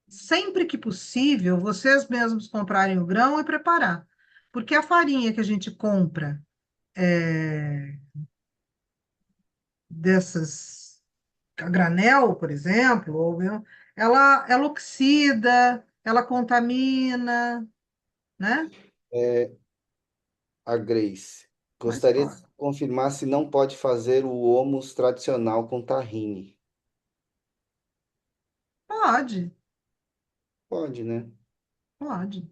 sempre que possível, vocês mesmos comprarem o grão e preparar. Porque a farinha que a gente compra dessas, a granel, por exemplo, ela oxida, ela contamina, né? É, a Grace. Mas Gostaria de pode. confirmar se não pode fazer o hummus tradicional com tahine. Pode, Pode, né? pode.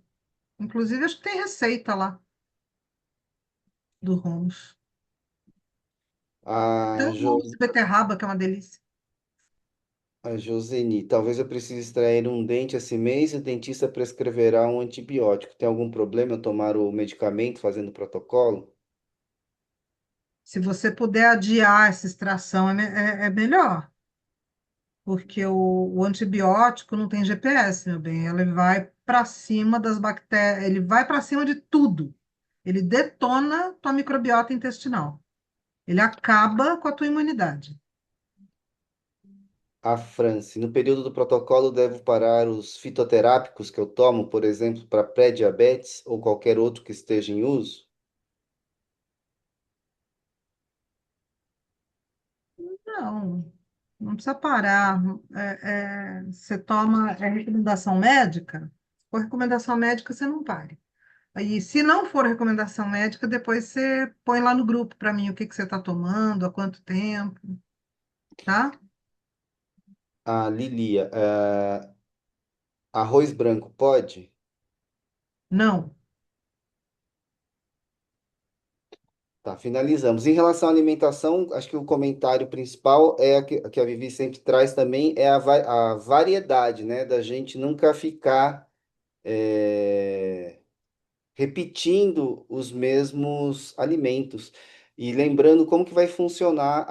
Inclusive, acho que tem receita lá do hummus. Tem A, um hummus de beterraba, que é uma delícia. a Joseni, talvez eu precise extrair um dente esse mês e o dentista prescreverá um antibiótico. Tem algum problema eu tomar o medicamento fazendo o protocolo? Se você puder adiar essa extração, é melhor, porque o antibiótico não tem GPS, meu bem. Ele vai para cima das bactérias, ele vai para cima de tudo. Ele detona tua microbiota intestinal. Ele acaba com a tua imunidade. A Franci, no período do protocolo devo parar os fitoterápicos que eu tomo, por exemplo, para pré-diabetes ou qualquer outro que esteja em uso? Não, não precisa parar. Você toma, recomendação médica? Por recomendação médica, você não pare. Aí, se não for recomendação médica, depois você põe lá no grupo para mim o que que você está tomando, há quanto tempo, tá? A Lilia, arroz branco pode? Não. Tá, finalizamos. Em relação à alimentação, acho que o comentário principal é que a Vivi sempre traz também, é a variedade, né? Da gente nunca ficar repetindo os mesmos alimentos. E lembrando como que vai funcionar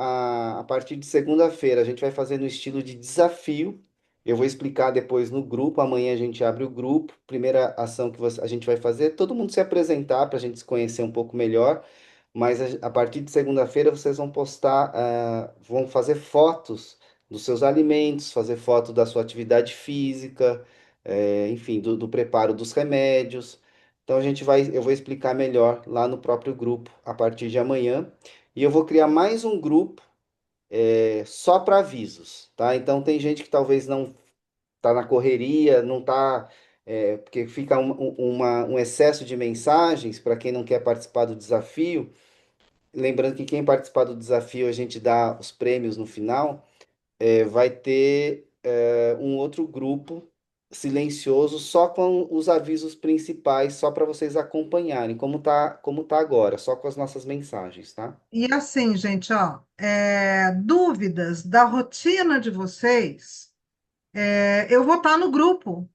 a partir de segunda-feira. A gente vai fazer no estilo de desafio. Eu vou explicar depois no grupo. Amanhã a gente abre o grupo. Primeira ação que a gente vai fazer é todo mundo se apresentar para a gente se conhecer um pouco melhor. Mas a partir de segunda-feira vocês vão postar, vão fazer fotos dos seus alimentos, fazer foto da sua atividade física, enfim, do preparo dos remédios. Então eu vou explicar melhor lá no próprio grupo a partir de amanhã. E eu vou criar mais um grupo só para avisos, tá? Então tem gente que talvez não tá na correria, não tá, porque fica um excesso de mensagens para quem não quer participar do desafio. Lembrando que quem participar do desafio, a gente dá os prêmios no final. Vai ter um outro grupo silencioso só com os avisos principais, só para vocês acompanharem como tá agora, só com as nossas mensagens, tá? E assim, gente, ó, dúvidas da rotina de vocês, eu vou estar no grupo.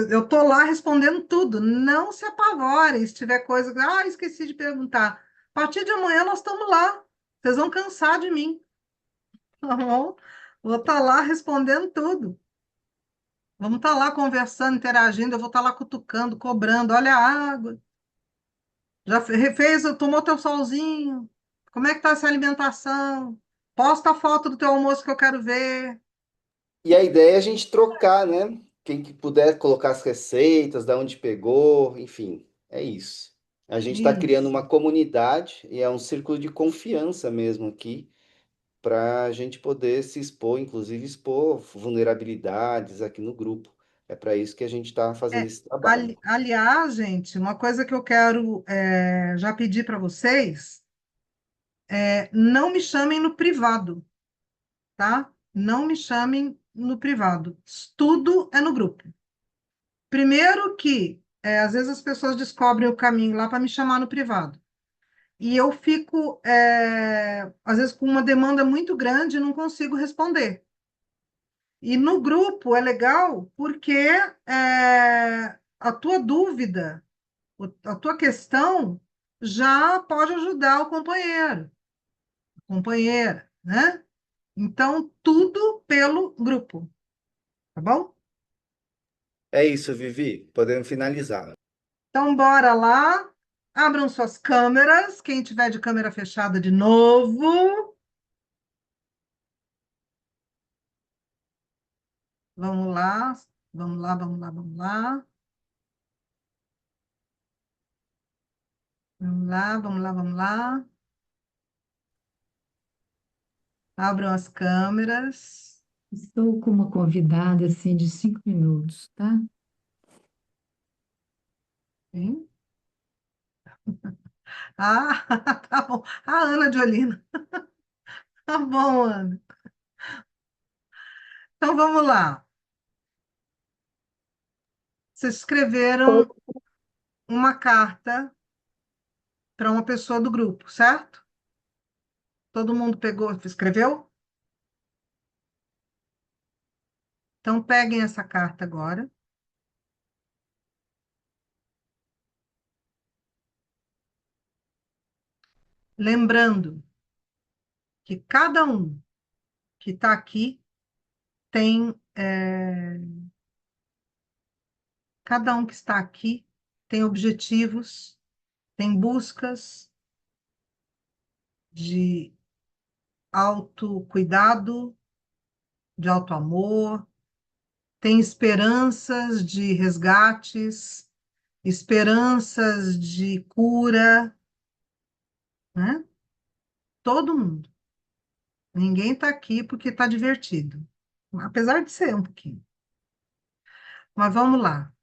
Eu tô lá respondendo tudo. Não se apavorem se tiver coisa que, esqueci de perguntar. A partir de amanhã nós estamos lá. Vocês vão cansar de mim, tá bom? Vou estar lá respondendo tudo. Vamos estar lá conversando, interagindo. Eu vou estar lá cutucando, cobrando. Olha a água. Já fez, tomou teu solzinho? Como é que tá essa alimentação? Posta a foto do teu almoço que eu quero ver. E a ideia é a gente trocar, né? Quem que puder colocar as receitas, da onde pegou, enfim, é isso. A gente está criando Isso. uma comunidade e é um círculo de confiança mesmo aqui, para a gente poder se expor, inclusive expor vulnerabilidades aqui no grupo. É para isso que a gente está fazendo É, esse trabalho. aliás, gente, uma coisa que eu quero já pedir para vocês não me chamem no privado, tá? Não me chamem no privado. Tudo é no grupo. Primeiro que às vezes as pessoas descobrem o caminho lá para me chamar no privado. E eu fico, às vezes, com uma demanda muito grande e não consigo responder. E no grupo é legal porque a tua dúvida, a tua questão já pode ajudar o companheiro, a companheira, né? Então, tudo pelo grupo, tá bom? É isso, Vivi. Podemos finalizar. Então, bora lá. Abram suas câmeras, quem tiver de câmera fechada de novo. Vamos lá, vamos lá, vamos lá, vamos lá. Vamos lá, vamos lá, vamos lá. Abram as câmeras. Estou com uma convidada assim de 5 minutos, tá? Sim. Ah, tá bom. A Ana de Olina. Tá bom, Ana. Então vamos lá. Vocês escreveram uma carta para uma pessoa do grupo, certo? Todo mundo pegou, escreveu? Então peguem essa carta agora. Lembrando que cada um que está aqui tem, cada um que está aqui tem objetivos, tem buscas de autocuidado, de autoamor, tem esperanças de resgates, esperanças de cura, né? Todo mundo. Ninguém está aqui porque está divertido, apesar de ser um pouquinho. Mas vamos lá.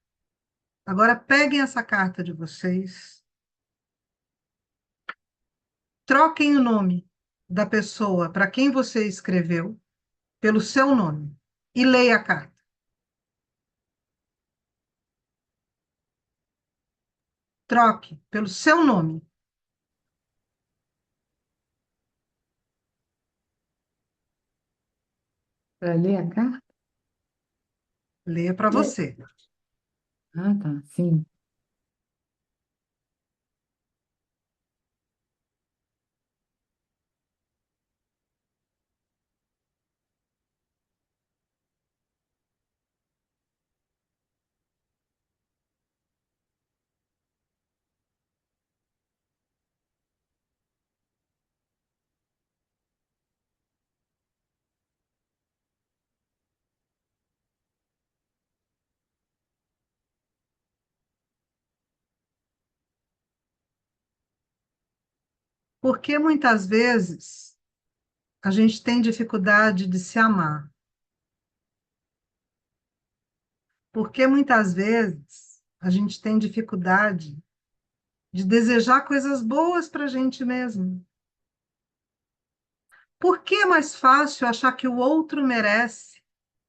Agora peguem essa carta de vocês, troquem o nome da pessoa para quem você escreveu pelo seu nome e leia a carta. Troque pelo seu nome. Para ler a carta? Leia para você. Ah, tá, sim. Porque muitas vezes a gente tem dificuldade de se amar. Porque muitas vezes a gente tem dificuldade de desejar coisas boas para a gente mesmo. Por que é mais fácil achar que o outro merece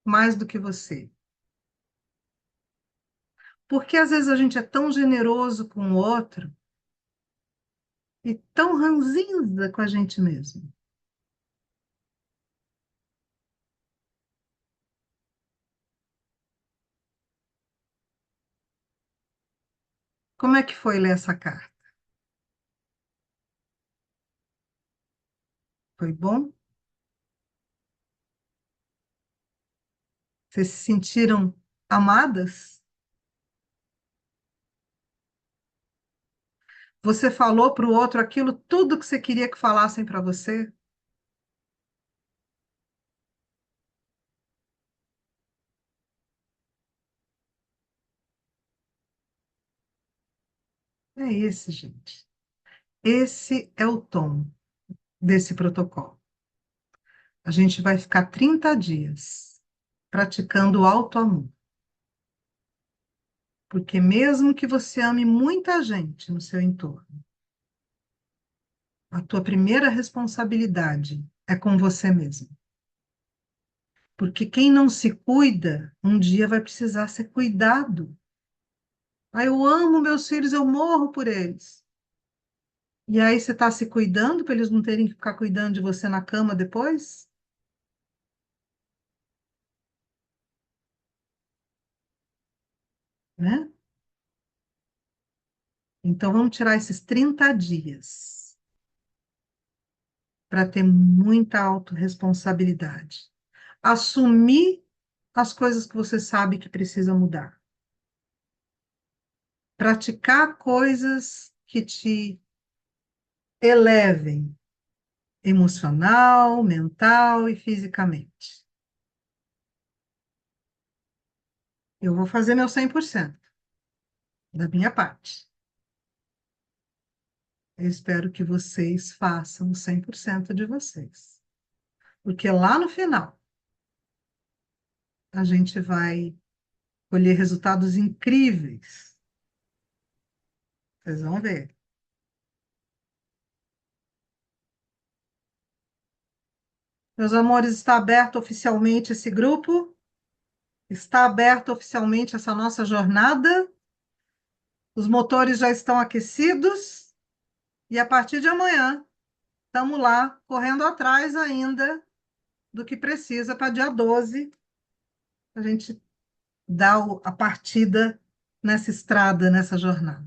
mais do que você? Porque às vezes a gente é tão generoso com o outro e tão ranzinza com a gente mesmo. Como é que foi ler essa carta? Foi bom? Vocês se sentiram amadas? Você falou para o outro aquilo tudo que você queria que falassem para você? É esse, gente. Esse é o tom desse protocolo. A gente vai ficar 30 dias praticando o autoamor. Porque mesmo que você ame muita gente no seu entorno, a tua primeira responsabilidade é com você mesmo. Porque quem não se cuida, um dia vai precisar ser cuidado. Ah, eu amo meus filhos, eu morro por eles. E aí você está se cuidando para eles não terem que ficar cuidando de você na cama depois? Né? Então vamos tirar esses 30 dias para ter muita autorresponsabilidade. Assumir as coisas que você sabe que precisa mudar. Praticar coisas que te elevem emocional, mental e fisicamente. Eu vou fazer meu 100% da minha parte. Eu espero que vocês façam o 100% de vocês. Porque lá no final, a gente vai colher resultados incríveis. Vocês vão ver. Meus amores, está aberto oficialmente esse grupo? Está aberto oficialmente essa nossa jornada? Os motores já estão aquecidos? E a partir de amanhã, estamos lá, correndo atrás ainda do que precisa para dia 12, a gente dar a partida nessa estrada, nessa jornada.